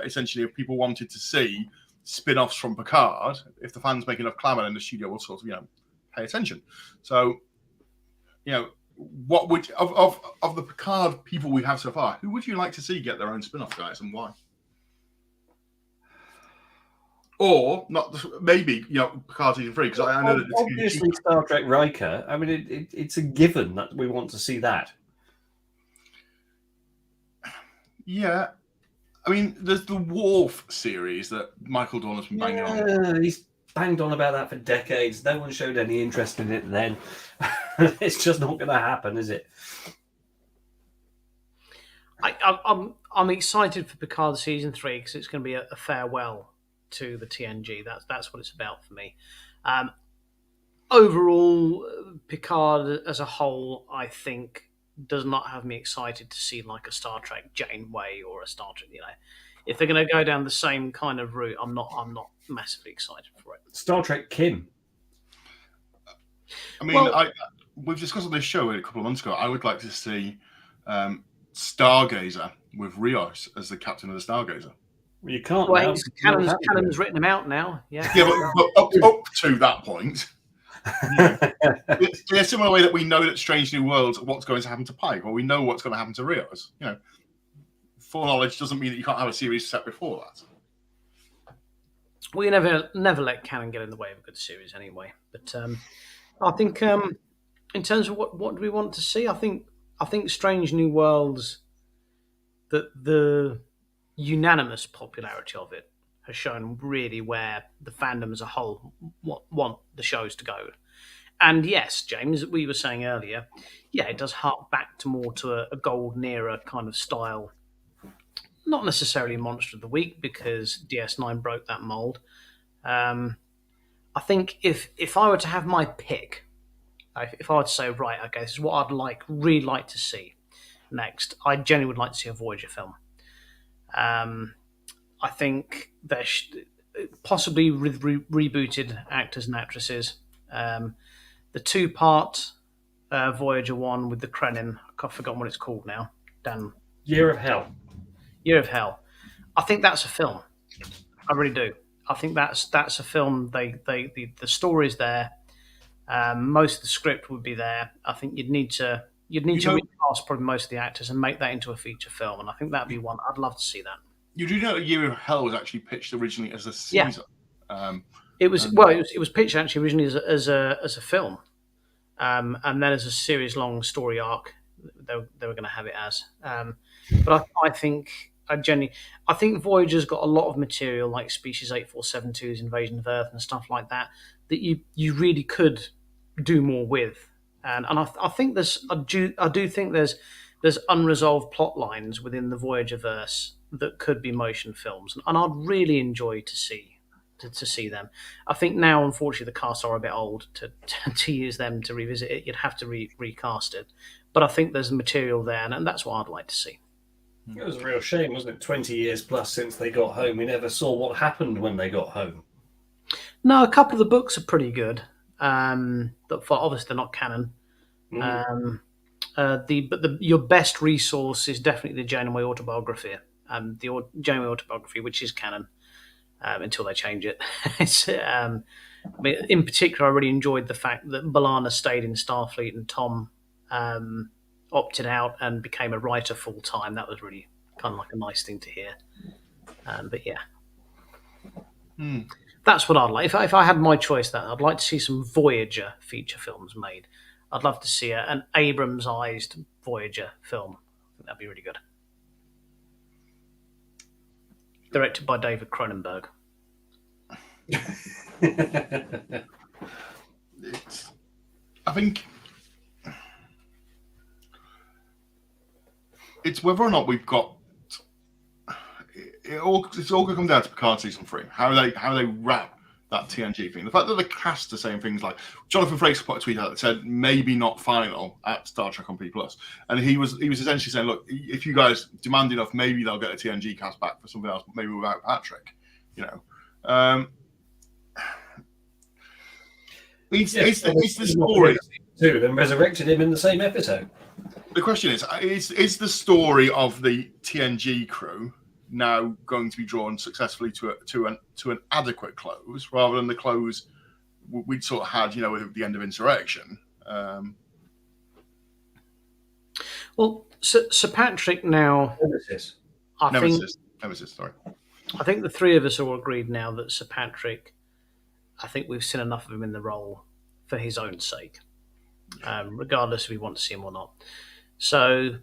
people wanted to see spin-offs from Picard, if the fans make enough clamour, then the studio will sort of pay attention. So, what would of the Picard people we have so far, who would you like to see get their own spin-off, guys, and why? Or not? Maybe Picard season 3, because I know that obviously Star Trek Riker. I mean, it's a given that we want to see that. Yeah, I mean, there's the Worf series that Michael Dorn has been banging on. He's banged on about that for decades. No one showed any interest in it then. It's just not going to happen, is it? I'm excited for Picard season 3 because it's going to be a farewell to the TNG. That's what it's about for me. Overall, Picard as a whole, I think, does not have me excited to see like a Star Trek Janeway or a Star Trek. If they're going to go down the same kind of route, I'm not massively excited for it. Star Trek Kim. I mean, we've discussed on this show a couple of months ago. I would like to see Stargazer with Rios as the captain of the Stargazer. You can't. Well, Callum's written him out now. Yeah. Yeah, but up to that point. In a similar way that we know that Strange New Worlds, what's going to happen to Pike, or we know what's going to happen to Rios. Full knowledge doesn't mean that you can't have a series set before that. We never let canon get in the way of a good series anyway. But I think in terms of what do we want to see, I think Strange New Worlds, that the unanimous popularity of it has shown really where the fandom as a whole want the shows to go. And yes, James, we were saying earlier, yeah, it does hark back to more to a golden era kind of style. Not necessarily Monster of the Week, because DS9 broke that mold. I think if I were to have my pick, if I were to say, right, okay, this is what I'd really like to see next, I genuinely would like to see a Voyager film. I think they're possibly with rebooted actors and actresses. The two-part Voyager one with the Krenin, I've forgotten what it's called now. Dan. Year of Hell. Year of Hell. I think that's a film. I really do. I think that's a film. The story's there. Most of the script would be there. I think you'd need to recast probably most of the actors and make that into a feature film. And I think that'd be one I'd love to see that. You do know Year of Hell was actually pitched originally as a season. Yeah. It was pitched actually originally as a film, and then as a series long story arc. They were going to have it as. But I think Voyager's got a lot of material like Species 8472's Invasion of Earth and stuff like that you really could do more with. And I think I do think there's unresolved plot lines within the Voyager verse that could be motion films, and I'd really enjoy to see them. I think now, unfortunately, the cast are a bit old to use them to revisit it. You'd have to recast it, but I think there's material there, and that's what I'd like to see. It was a real shame, wasn't it? 20 years plus since they got home. We never saw what happened when they got home. No, a couple of the books are pretty good. But obviously they're not canon. Your best resource is definitely the Janeway autobiography. The Janeway autobiography, which is canon until they change it. In particular, I really enjoyed the fact that B'Elanna stayed in Starfleet and Tom opted out and became a writer full time. That was really kind of like a nice thing to hear. But yeah. That's what I'd like. If I had my choice, I'd like to see some Voyager feature films made. I'd love to see an Abrams-ized Voyager film. I think that'd be really good. Directed by David Cronenberg. I think it's whether or not we've got. It's all going to come down to Picard season 3. How they wrap that TNG thing. The fact that the cast are saying things like Jonathan Frakes put a tweet out that said maybe not final at Star Trek on P+, and he was essentially saying, look, if you guys demand enough, maybe they'll get a TNG cast back for something else, maybe without Patrick. It's the story. Too, then resurrected him in the same episode. The question is the story of the TNG crew now going to be drawn successfully to an adequate close, rather than the close we'd sort of had, with the end of Insurrection. Well, Sir Patrick now. Nemesis. Sorry. I think the three of us all agreed now that Sir Patrick. I think we've seen enough of him in the role for his own sake, regardless if we want to see him or not. So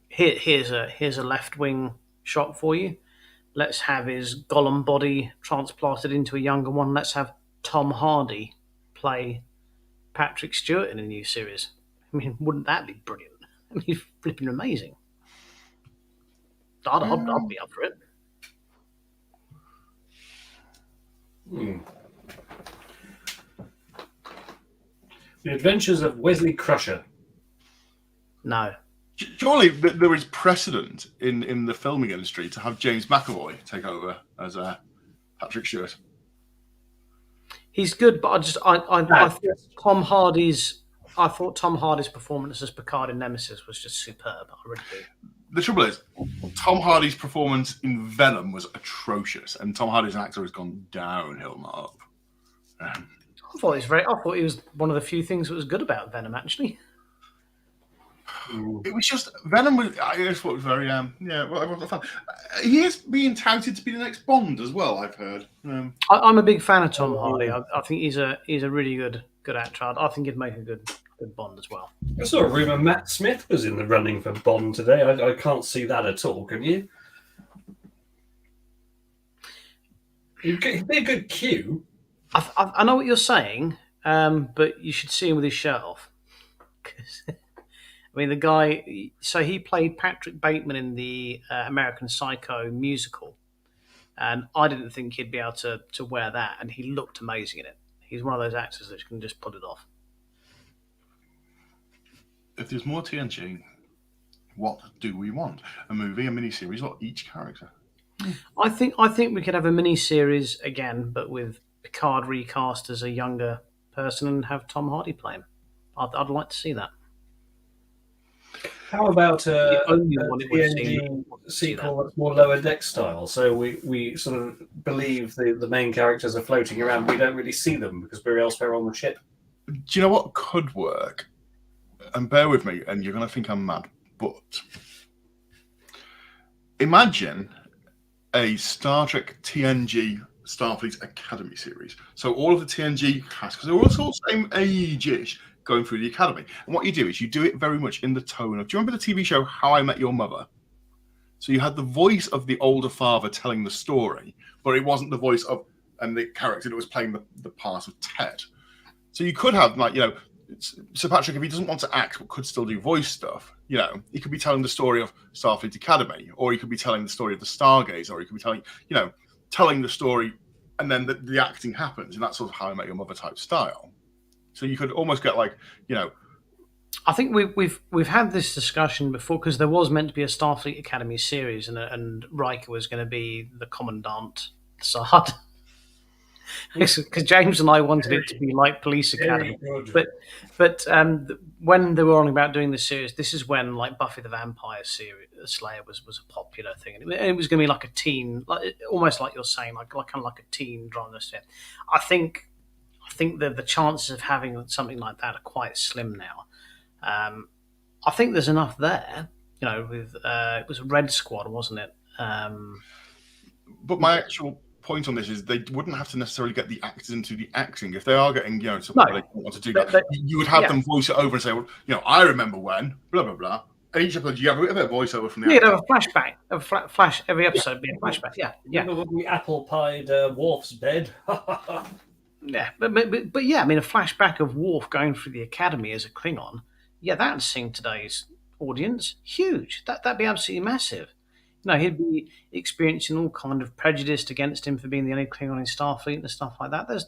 here's a left wing shot for you. Let's have his Gollum body transplanted into a younger one. Let's have Tom Hardy play Patrick Stewart in a new series. I mean, wouldn't that be brilliant? I mean, he's flipping amazing. I'd be up for it. The Adventures of Wesley Crusher. No. Surely there is precedent in the filming industry to have James McAvoy take over as Patrick Stewart. He's good, but I thought Tom Hardy's performance as Picard in Nemesis was just superb. I really do. The trouble is, Tom Hardy's performance in Venom was atrocious, and Tom Hardy as an actor has gone downhill, not up. I thought he was one of the few things that was good about Venom, actually. It was just Venom was. I just thought it was very Well, it wasn't fun. He is being touted to be the next Bond as well. I've heard. I'm a big fan of Tom Hardy. I think he's a really good actor. I think he'd make a good Bond as well. I saw a rumor Matt Smith was in the running for Bond today. I can't see that at all. Can you? He'd be a good Q. I know what you're saying, but you should see him with his shirt off. I mean, the guy. So he played Patrick Bateman in the American Psycho musical, and I didn't think he'd be able to wear that, and he looked amazing in it. He's one of those actors that can just pull it off. If there's more TNG, what do we want? A movie, a miniseries, or each character? I think we could have a mini-series again, but with Picard recast as a younger person and have Tom Hardy play him. I'd like to see that. How about a TNG sequel that's more Lower Deck style? So we sort of believe the main characters are floating around. We don't really see them because we're elsewhere on the ship. Do you know what could work? And bear with me, and you're going to think I'm mad, but imagine a Star Trek TNG Starfleet Academy series. So all of the TNG cast, because they're all sort of same age-ish, going through the academy. And what you do is you do it very much in the tone of, do you remember the TV show How I Met Your Mother? So you had the voice of the older father telling the story, but it wasn't the voice of, and the character that was playing the part of Ted. So you could have, like, Sir Patrick, if he doesn't want to act but could still do voice stuff, he could be telling the story of Starfleet Academy, or he could be telling the story of the Stargazer, or he could be telling the story, and then the acting happens in that sort of How I Met Your Mother type style. So you could almost get I think we've had this discussion before, because there was meant to be a Starfleet Academy series, and Riker was going to be the Commandant Saad. Because James and I wanted it to be like Police Academy, but when they were on about doing this series, this is when like Buffy the Vampire Slayer was a popular thing, and it was going to be like a teen, almost like you're saying, like kind of like a teen drama. I think the chances of having something like that are quite slim now. I think there's enough there, with it was Red Squad, wasn't it? But my actual point on this is they wouldn't have to necessarily get the actors into the acting. If they are getting, they want to do that, you would have them voice it over and say, well, I remember when, blah, blah, blah. And each episode, you have a bit of a voiceover from the actor. You'd have a flashback, flash every episode be a flashback, yeah. Remember when we apple-pied Worf's bed? Yeah, but yeah, I mean, a flashback of Worf going through the academy as a Klingon, that'd sing today's audience. Huge. That'd be absolutely massive. He'd be experiencing all kind of prejudice against him for being the only Klingon in Starfleet and stuff like that. There's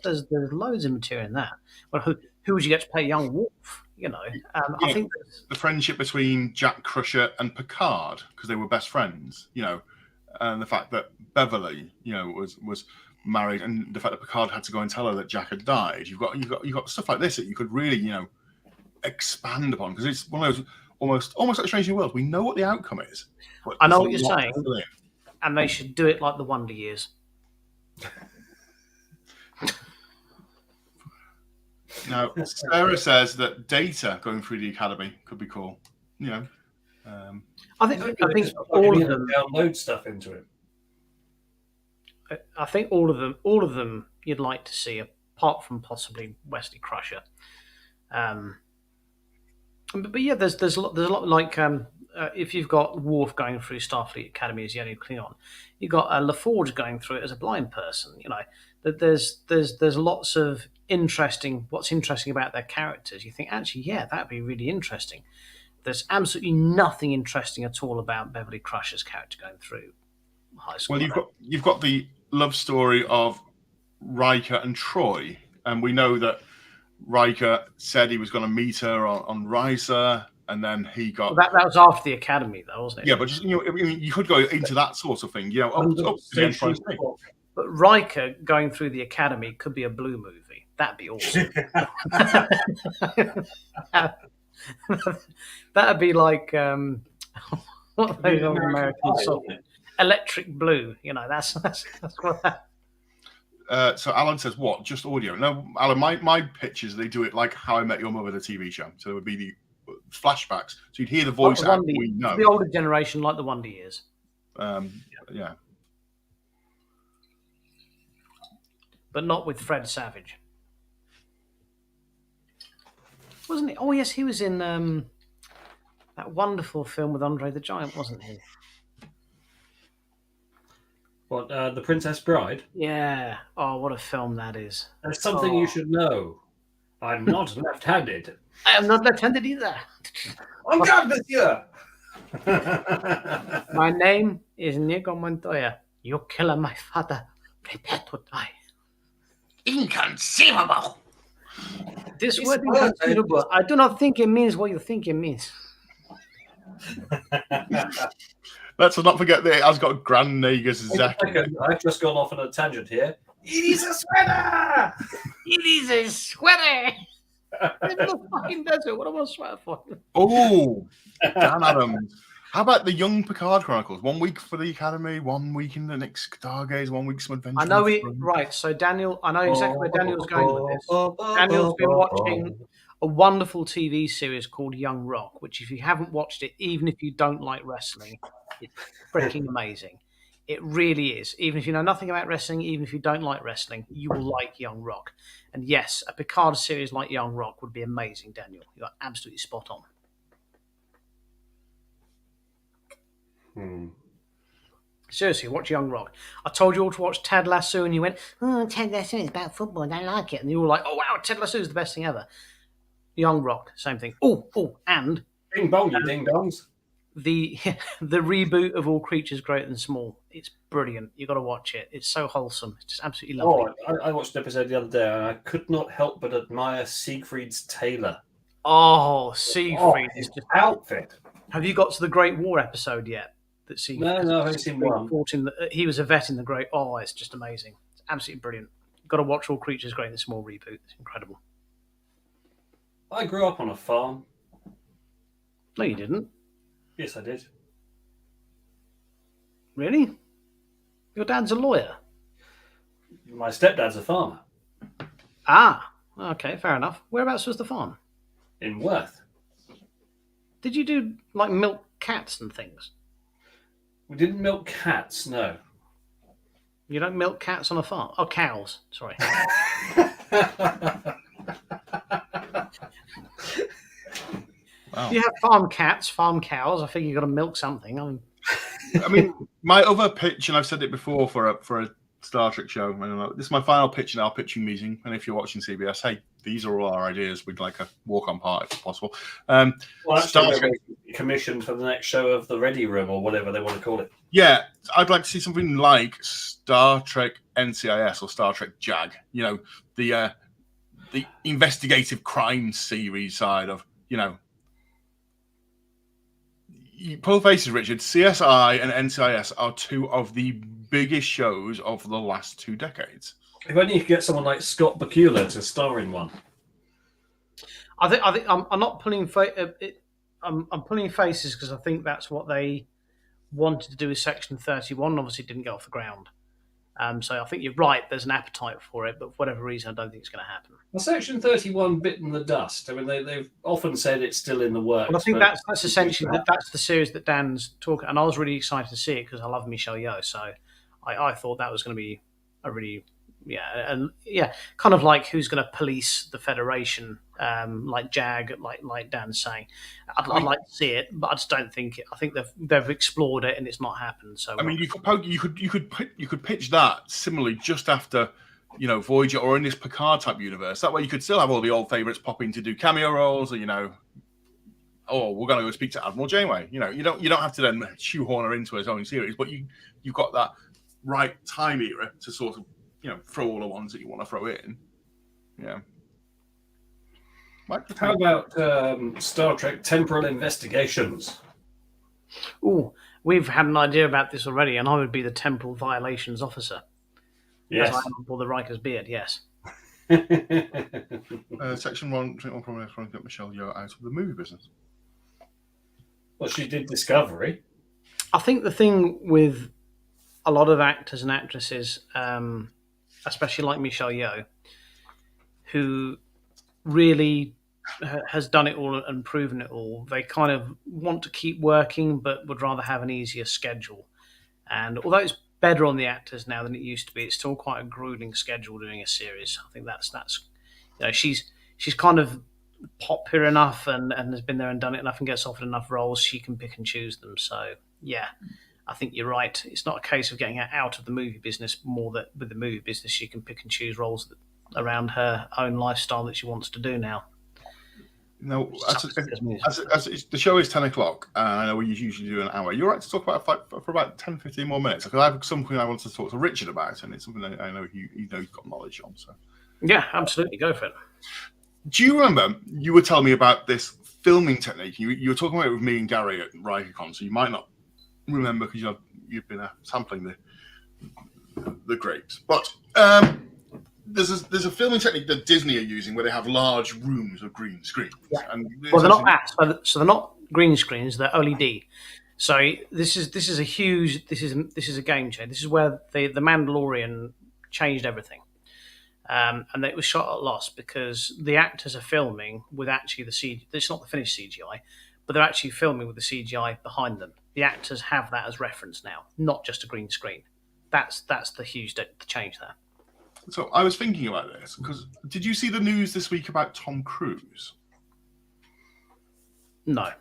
loads of material in that. Well, who would you get to play young Worf? I think the friendship between Jack Crusher and Picard, because they were best friends. And the fact that Beverly, was married, and the fact that Picard had to go and tell her that Jack had died. You've got stuff like this that you could really, expand upon, because it's one of those almost like Strange New Worlds. We know what the outcome is. I know what you're saying, and they should do it like the Wonder Years. Now, Sarah says that Data going through the academy could be cool. I think all of them download stuff into it. I think all of them you'd like to see, apart from possibly Wesley Crusher. But yeah, there's a lot like if you've got Worf going through Starfleet Academy as the only Klingon, you've got LaForge going through it as a blind person. That there's lots of what's interesting about their characters. You think, actually, yeah, that'd be really interesting. There's absolutely nothing interesting at all about Beverly Crusher's character going through high school. Well, you've got the love story of Riker and Troy, and we know that Riker said he was going to meet her on Risa, and then he got that was after the academy, though, wasn't it? Yeah, but just you could go into that sort of thing, up to the Enterprise thing. But Riker going through the academy could be a Blue movie. That'd be awesome. That'd be like what are those old American songs? Electric Blue. That's what that. So Alan says, what? Just audio? No, Alan, my pitch is they do it like How I Met Your Mother, the TV show. So it would be flashbacks. So you'd hear the voice Like the act. Wonder We Years. know. The older generation, like the Wonder Years. Yeah. But not with Fred Savage. Wasn't he? Oh, yes, he was in that wonderful film with Andre the Giant, wasn't he? What, The Princess Bride? Yeah. Oh, what a film that is. There's something you should know. I'm not left-handed. I am not left-handed either. Oh God, monsieur! My name is Inigo Montoya. You kill my father. Prepare to die. Inconceivable. This It's word word, inconceivable. I do not think it means what you think it means. Let's not forget that it has got Grand Negus Zek. I've just gone off on a tangent here. It is a sweater! It is a sweater. In the fucking desert. What am I sweater for? Oh, Dan Adams. How about the Young Picard Chronicles? 1 week for the Academy, 1 week in the next Stargaze, 1 week some adventure. I know it. Right. So Daniel, I know exactly where Daniel's going with this. Daniel's been watching a wonderful TV series called Young Rock, which if you haven't watched it, even if you don't like wrestling, it's freaking amazing. It really is. Even if you know nothing about wrestling, even if you don't like wrestling, you will like Young Rock. And yes, a Picard series like Young Rock would be amazing, Daniel. You got absolutely spot on. Seriously, watch Young Rock. I told you all to watch Ted Lasso, and you went, "Oh, Ted Lasso is about football. I don't like it." And you were like, "Oh wow, Ted Lasso is the best thing ever." Young Rock, same thing. Oh, and Ding dong, you ding dongs. the reboot of All Creatures Great and Small. It's brilliant. You got to watch it. It's so wholesome. It's just absolutely lovely. I watched an episode the other day and I could not help but admire Siegfried's tailor. Oh, Siegfried his is just. outfit. Have you got to the Great War episode yet? That Siegfried. No, I've only seen one. He was a vet in the Great. Oh, it's just amazing. It's absolutely brilliant. You've got to watch All Creatures Great and Small reboot. It's incredible. I grew up on a farm. No, you didn't. Yes, I did. Really? Your dad's a lawyer. My stepdad's a farmer Ah, okay, fair enough. Whereabouts was the farm? in Worth. Did you do like milk cats and things? We didn't milk cats, no. You don't milk cats on a farm? Oh, cows. Sorry. Wow. You have farm cats, farm cows. I think you've got to milk something. I mean, my other pitch, and I've said it before for a Star Trek show. I don't know, this is my final pitch in our pitching meeting. And if you're watching CBS, hey, these are all our ideas. We'd like a walk-on part if possible. Well, Star actually, Trek. they're commissioned for the next show of the Ready Room or whatever they want to call it. Yeah, I'd like to see something like Star Trek NCIS or Star Trek JAG. You know, the investigative crime series side of, you know. You pull faces, Richard. CSI and NCIS are two of the biggest shows of the last 2 decades. If only you could get someone like Scott Bakula to star in one. I think I'm not pulling I'm pulling faces because I think that's what they wanted to do with Section 31. Obviously, it didn't get off the ground. So I think you're right. There's an appetite for it, but for whatever reason, I don't think it's going to happen. Well, Section 31 bitten the dust. I mean, they've often said it's still in the works. Well, I think that's essentially that's the series that Dan's talking, and I was really excited to see it because I love Michelle Yeoh. So I thought that was going to be a really kind of like who's going to police the Federation, like JAG, like Dan's saying. I'd like to see it, but I just don't think it. I think they've explored it and it's not happened. So I mean, you could pitch that similarly just after, you know, Voyager or in this Picard type universe. That way, you could still have all the old favorites pop in to do cameo roles, or, you know, oh, we're going to go speak to Admiral Janeway. You know, you don't have to then shoehorn her into his own series, but you've got that right time era to sort of, you know, throw all the ones that you want to throw in. Yeah. How about Star Trek Temporal Investigations? Oh, we've had an idea about this already, and I would be the temporal violations officer. Yes. As I am for the Riker's beard, yes. Section 1, probably trying to get Michelle Yeoh out of the movie business. Well, she did Discovery. I think the thing with a lot of actors and actresses, especially like Michelle Yeoh, who really has done it all and proven it all. They kind of want to keep working, but would rather have an easier schedule. And although it's better on the actors now than it used to be, it's still quite a grueling schedule doing a series. I think that's she's kind of popular enough and has been there and done it enough and gets offered enough roles, she can pick and choose them. So yeah, I think you're right. It's not a case of getting her out of the movie business, more that with the movie business she can pick and choose roles around her own lifestyle that she wants to do now. No, as the show is 10 o'clock, and I know we usually do an hour. You're right to talk about for about 10, 15 more minutes, because I have something I want to talk to Richard about, and it's something I know he's got knowledge on. So yeah, absolutely, go for it. Do you remember you were telling me about this filming technique? You were talking about it with me and Gary at RikerCon, so you might not remember because you've been sampling the grapes, but. There's a filming technique that Disney are using where they have large rooms of green screens. Yeah. And well, they're not that. So they're not green screens. They're OLED. So this is a huge. This is a game changer. This is where the Mandalorian changed everything, and it was shot at loss because the actors are filming with actually the CGI. It's not the finished CGI, but they're actually filming with the CGI behind them. The actors have that as reference now, not just a green screen. That's the huge change there. So I was thinking about this because did you see the news this week about Tom Cruise? No.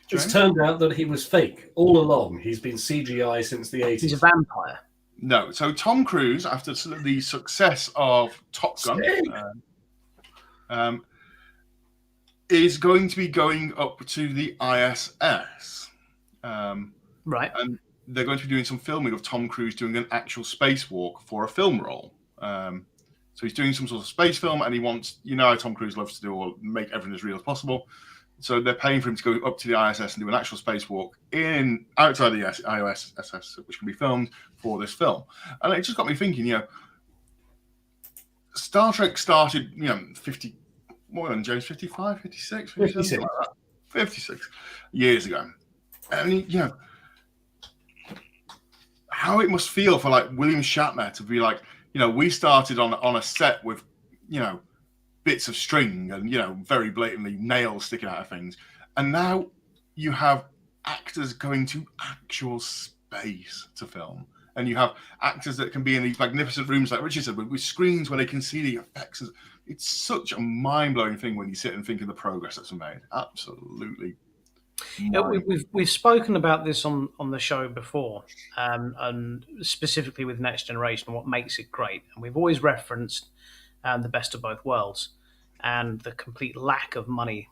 It's turned out that he was fake all along. He's been CGI since the 80s. He's a vampire. No. So Tom Cruise, after the success of Top Gun, is going to be going up to the ISS. Right. And they're going to be doing some filming of Tom Cruise doing an actual spacewalk for a film role. So he's doing some sort of space film, and he wants, how Tom Cruise loves to do, or make everything as real as possible. So they're paying for him to go up to the ISS and do an actual spacewalk outside the ISS, which can be filmed for this film. And it just got me thinking, Star Trek started, 50, more than James, 55, 56, 56. Like that, 56 years ago. And, how it must feel for like William Shatner to be like, we started on a set with, bits of string and, very blatantly nails sticking out of things. And now you have actors going to actual space to film. And you have actors that can be in these magnificent rooms, like Richard said, with screens where they can see the effects. It's such a mind-blowing thing when you sit and think of the progress that's been made. Absolutely. We've spoken about this on the show before, and specifically with Next Generation, what makes it great. And we've always referenced the best of both worlds and the complete lack of money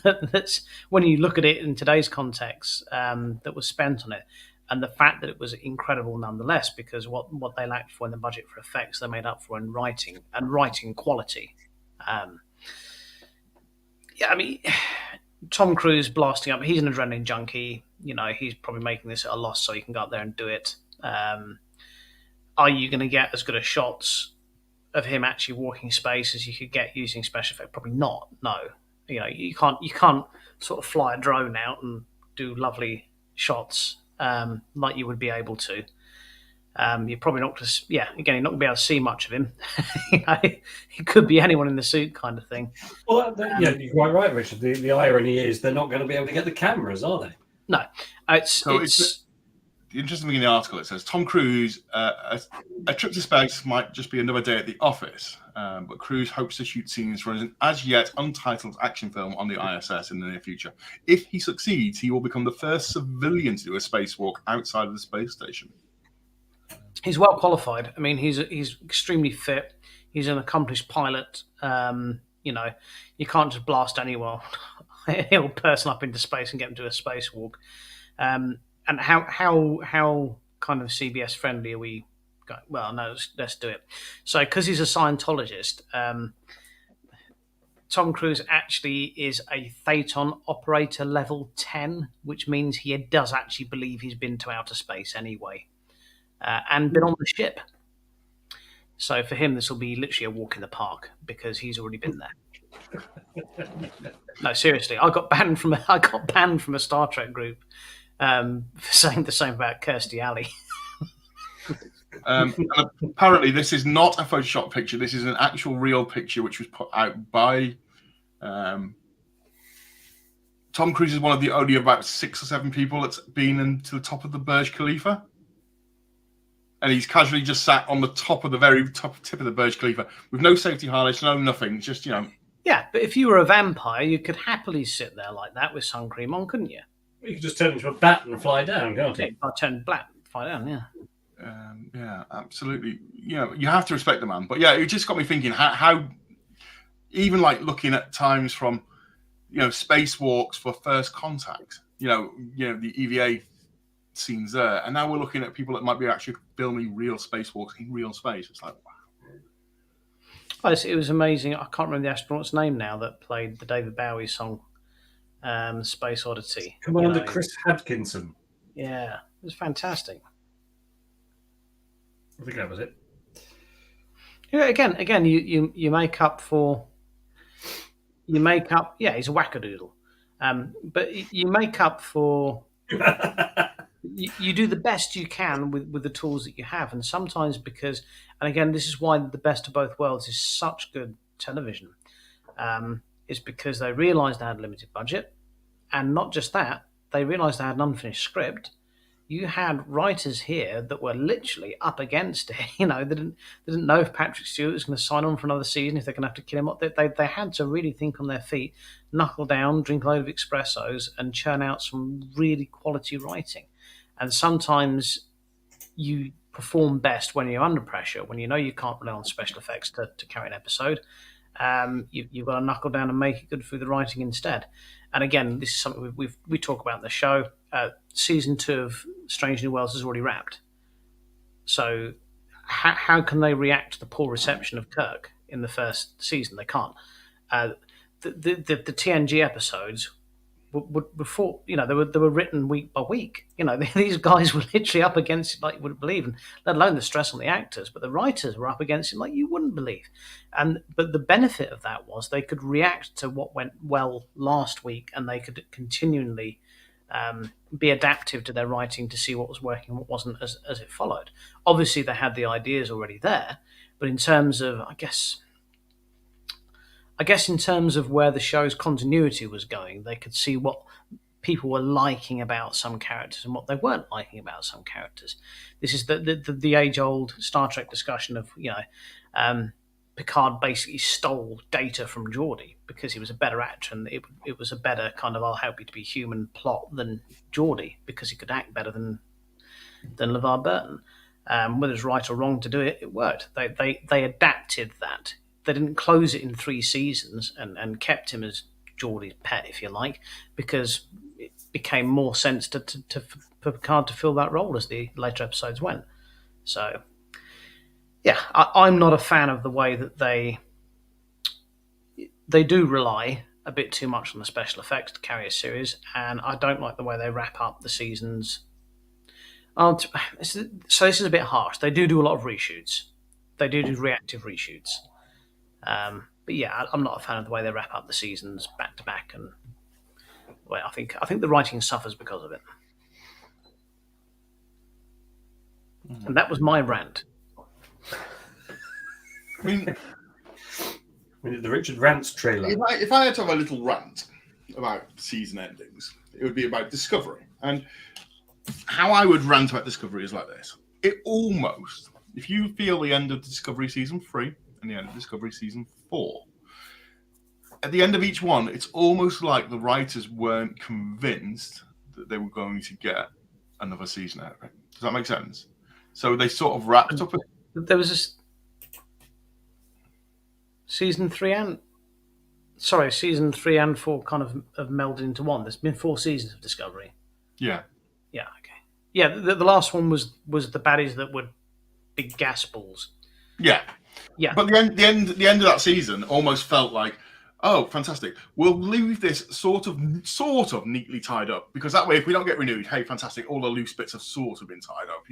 that's when you look at it in today's context that was spent on it, and the fact that it was incredible nonetheless, because what they lacked for in the budget for effects, they made up for in writing and writing quality. Tom Cruise blasting up, he's an adrenaline junkie. He's probably making this at a loss so he can go up there and do it. Are you going to get as good a shots of him actually walking space as you could get using special effects? Probably not, no. You can't sort of fly a drone out and do lovely shots like you would be able to. You're probably not going to, you're not going to be able to see much of him. It could be anyone in the suit kind of thing. Well, you're quite right, Richard. The irony is they're not going to be able to get the cameras, are they? No. It's the interesting thing in the article, it says Tom Cruise, a trip to space might just be another day at the office, but Cruise hopes to shoot scenes for an as yet untitled action film on the ISS in the near future. If he succeeds, he will become the first civilian to do a spacewalk outside of the space station. He's well qualified. I mean, he's extremely fit. He's an accomplished pilot. You can't just blast anyone, ill person up into space and get him to a spacewalk. And how kind of CBS friendly are we going? Well, no, let's do it. So, because he's a Scientologist, Tom Cruise actually is a Phaeton operator level 10, which means he does actually believe he's been to outer space anyway. And been on the ship. So for him, this will be literally a walk in the park because he's already been there. No, seriously, I got banned from a Star Trek group for saying the same about Kirstie Alley. Apparently, this is not a Photoshop picture. This is an actual real picture which was put out by Tom Cruise is one of the only about 6 or 7 people that's been into the top of the Burj Khalifa. And he's casually just sat on the top of the very top tip of the Burj Khalifa with no safety harness, no nothing. Just, Yeah, but if you were a vampire, you could happily sit there like that with sun cream on, couldn't you? You could just turn into a bat and fly down, can't you? I turn black, fly down, yeah. Yeah, absolutely. You have to respect the man. But yeah, it just got me thinking how even like looking at times from, spacewalks for First Contact, the EVA scenes there. And now we're looking at people that might be actually filming real spacewalks in real space. It's like, wow. Oh, it was amazing. I can't remember the astronaut's name now that played the David Bowie song, Space Oddity. Commander Chris Hadkinson. Yeah, it was fantastic. I think that was it. Yeah, again, you make up for. You make up. Yeah, he's a wackadoodle, but you make up for. You do the best you can with the tools that you have, and sometimes because, and again, this is why the best of both worlds is such good television, is because they realised they had a limited budget, and not just that, they realised they had an unfinished script. You had writers here that were literally up against it. They didn't know if Patrick Stewart was going to sign on for another season, if they're going to have to kill him. They had to really think on their feet, knuckle down, drink a load of espressos, and churn out some really quality writing. And sometimes you perform best when you're under pressure, when you know you can't rely on special effects to carry an episode. You've got to knuckle down and make it good through the writing instead. And again, this is something we talk about in the show. Season 2 of Strange New Worlds is already wrapped. So how can they react to the poor reception of Kirk in the first season? They can't. The TNG episodes before, they were written week by week. These guys were literally up against it like you wouldn't believe, and let alone the stress on the actors, but the writers were up against it like you wouldn't believe. But the benefit of that was they could react to what went well last week, and they could continually be adaptive to their writing to see what was working and what wasn't as it followed. Obviously, they had the ideas already there, but in terms of, I guess in terms of where the show's continuity was going, they could see what people were liking about some characters and what they weren't liking about some characters. This is the age-old Star Trek discussion of, Picard basically stole data from Geordi because he was a better actor, and it was a better kind of I'll help you to be human plot than Geordi because he could act better than LeVar Burton. Whether it's right or wrong to do it, it worked. They adapted that. They didn't close it in 3 seasons and kept him as Geordi's pet, if you like, because it became more sense for Picard to fill that role as the later episodes went. So, yeah, I'm not a fan of the way that they do rely a bit too much on the special effects to carry a series, and I don't like the way they wrap up the seasons. So this is a bit harsh. They do a lot of reshoots. They do reactive reshoots. But yeah, I'm not a fan of the way they wrap up the seasons back to back, and well, I think the writing suffers because of it. And that was my rant. I mean, we did the Richard Rants trailer. If I had to have a little rant about season endings, it would be about Discovery. And how I would rant about Discovery is like this. It almost, if you feel the end of Discovery Season 3 and the end of Discovery Season 4, at the end of each one, it's almost like the writers weren't convinced that they were going to get another season out of it. Does that make sense? So they sort of wrapped up. There was this season 3 and 4 kind of have melded into one. There's been 4 seasons of Discovery. Yeah. Yeah. Okay. Yeah. The last one was the baddies that were big gas balls. Yeah. Yeah. But the end of that season almost felt like, oh, fantastic. We'll leave this sort of neatly tied up, because that way, if we don't get renewed, hey, fantastic. All the loose bits have sort of been tied up.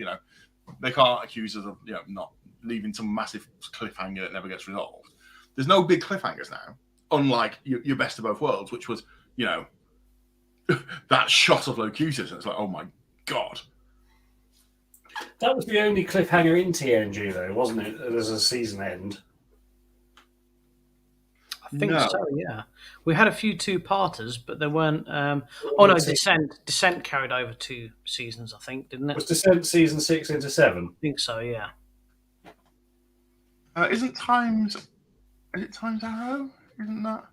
They can't accuse us of not leaving some massive cliffhanger that never gets resolved. There's no big cliffhangers now, unlike your Best of Both Worlds, which was that shot of Locutus, and it's like, oh my god. That was the only cliffhanger in TNG, though, wasn't it? As a season end. I think No. so. Yeah, we had a few 2-parters, but there weren't. Descent carried over 2 seasons, I think, didn't it? Was Descent season 6 into 7? I think so. Yeah. Isn't Times Arrow? Isn't that?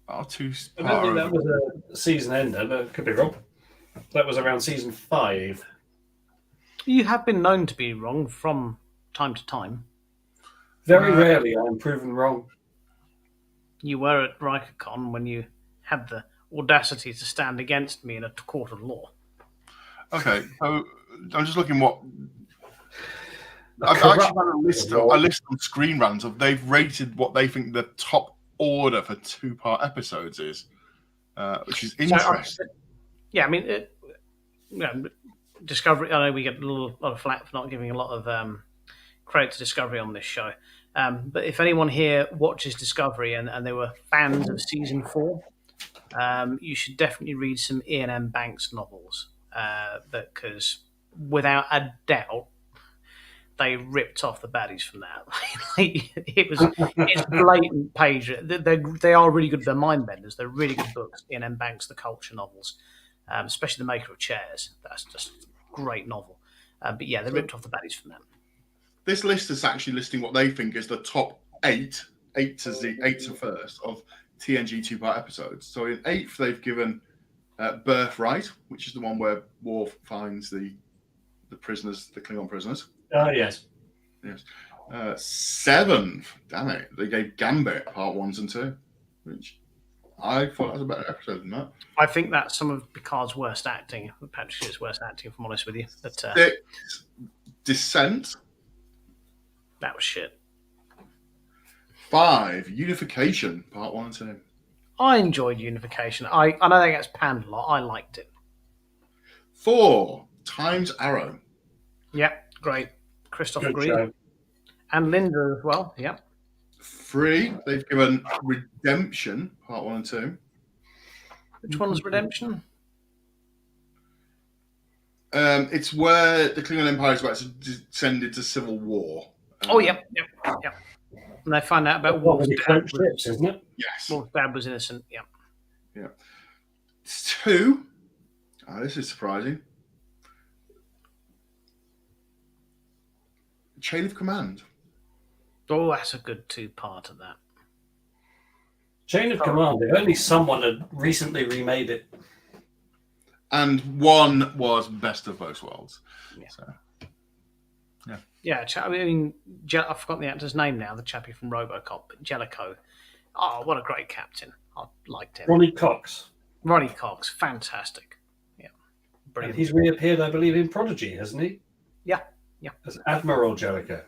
I don't think that was a season ender, but could be wrong. That was around season 5. You have been known to be wrong from time to time. Very rarely I'm proven wrong. You were at RikerCon when you had the audacity to stand against me in a court of law. Okay, so I'm just looking what. I've actually had a list on Screen Rant of they've rated what they think the top order for 2-part episodes is, which is interesting. Discovery. I know we get a lot of flack for not giving a lot of credit to Discovery on this show. But if anyone here watches Discovery and they were fans of season 4, you should definitely read some Ian M. Banks novels, because without a doubt, they ripped off the baddies from that. It's blatant page. They are really good. They're mind benders. They're really good books. Ian M. Banks, the culture novels, especially The Maker of Chairs. That's just a great novel. But yeah, they ripped off the baddies from that. This list is actually listing what they think is the top 8 to first of TNG 2-part episodes. So in 8th, they've given Birthright, which is the one where Worf finds the prisoners, the Klingon prisoners. Oh, yes. 7th, damn it, they gave Gambit part 1 and 2, which I thought was a better episode than that. I think that's some of Picard's worst acting. Patrick is worst acting, if I'm honest with you. But 6th, Descent. That was shit. 5, Unification, part 1 and 2. I enjoyed Unification. I know that gets panned a lot. I liked it. 4, Times Arrow. Yep, great. Christopher Good Green. show. And Linda as well. Yep. 3, they've given Redemption, part 1 and 2. Which one's Redemption? It's where the Klingon Empire is about to descend into civil war. Yep. And they find out about What was Wolf's the dad. ships, isn't it? Yes. Wolf's dad was innocent. Yep. Yeah. 2. This is surprising. Chain of Command. Oh, that's a good 2-part of that. Chain of Command. If only someone had recently remade it. And 1 was Best of Both Worlds. Yeah. So, Yeah, I mean, I've forgotten the actor's name now, the chappie from RoboCop, but Jellicoe. Oh, what a great captain. I liked him. Ronnie Cox. Ronnie Cox, fantastic. Yeah, And brilliant. he's reappeared, I believe, in Prodigy, hasn't he? Yeah. As Admiral Jellicoe.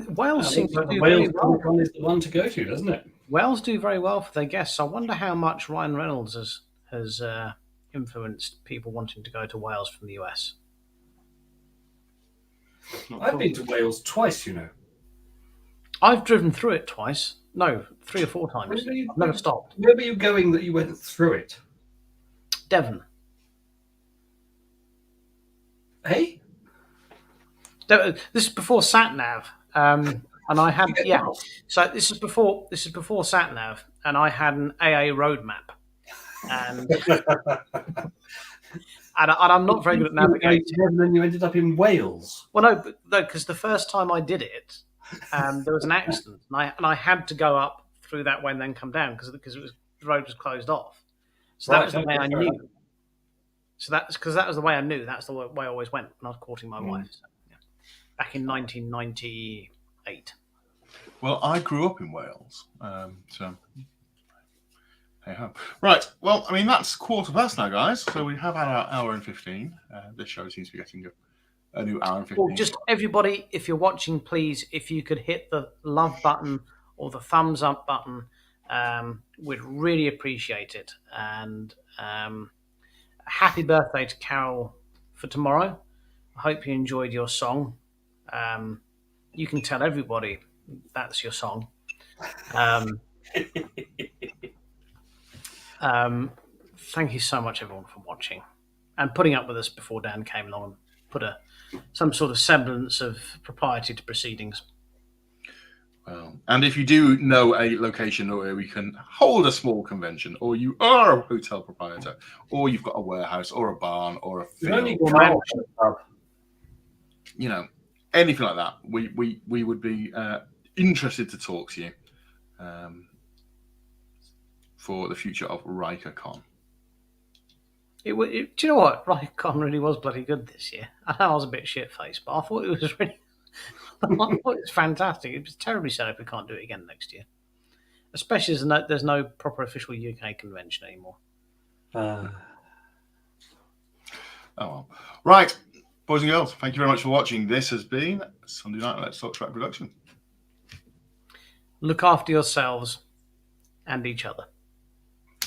Wales seems to do Wales very well. Comic-Con is the one to go to, doesn't it? Wales do very well for their guests. I wonder how much Ryan Reynolds has influenced people wanting to go to Wales from the US. I've been to Wales twice, you know. I've driven through it twice. No, 3 or 4 times. Really? I've never stopped. Where were you going that you went through it? Devon. Hey? This is before SatNav, and I had So this is before SatNav, and I had an AA road map, and and I'm not very good at navigating. And then you ended up in Wales. Well, no, because the first time I did it, there was an accident, and I had to go up through that way and then come down because the road was closed off. So that was the way I knew. So that's because that was the way I knew. That's the way I always went when I was courting my wife. So, yeah. Back in 1998. Well, I grew up in Wales, so hey ho. Right. Well, I mean that's 15:15 now, guys. So we have had our hour and 15. This show seems to be getting a new hour and 15. Well, just everybody, if you're watching, please, if you could hit the love button or the thumbs up button, we'd really appreciate it. And happy birthday to Carol for tomorrow. I hope you enjoyed your song. You can tell everybody that's your song. Thank you so much, everyone, for watching. and putting up with us before Dan came along and put some sort of semblance of propriety to proceedings. Well, and if you do know a location where we can hold a small convention, or you are a hotel proprietor, or you've got a warehouse, or a barn, or a field, you know, anything like that, we would be interested to talk to you for the future of RikerCon. Do you know what? RikerCon really was bloody good this year. I know I was a bit shit-faced, but I thought it was really... I thought it was fantastic. It was terribly sad if we can't do it again next year. Especially as there's no proper official UK convention anymore. Oh, well. Right, boys and girls, thank you very much for watching. This has been Sunday Night Let's Talk Track Production. Look after yourselves and each other.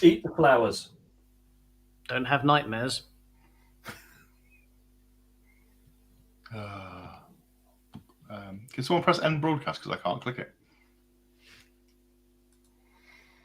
Eat the flowers. Don't have nightmares. Can someone press end broadcast because I can't click it?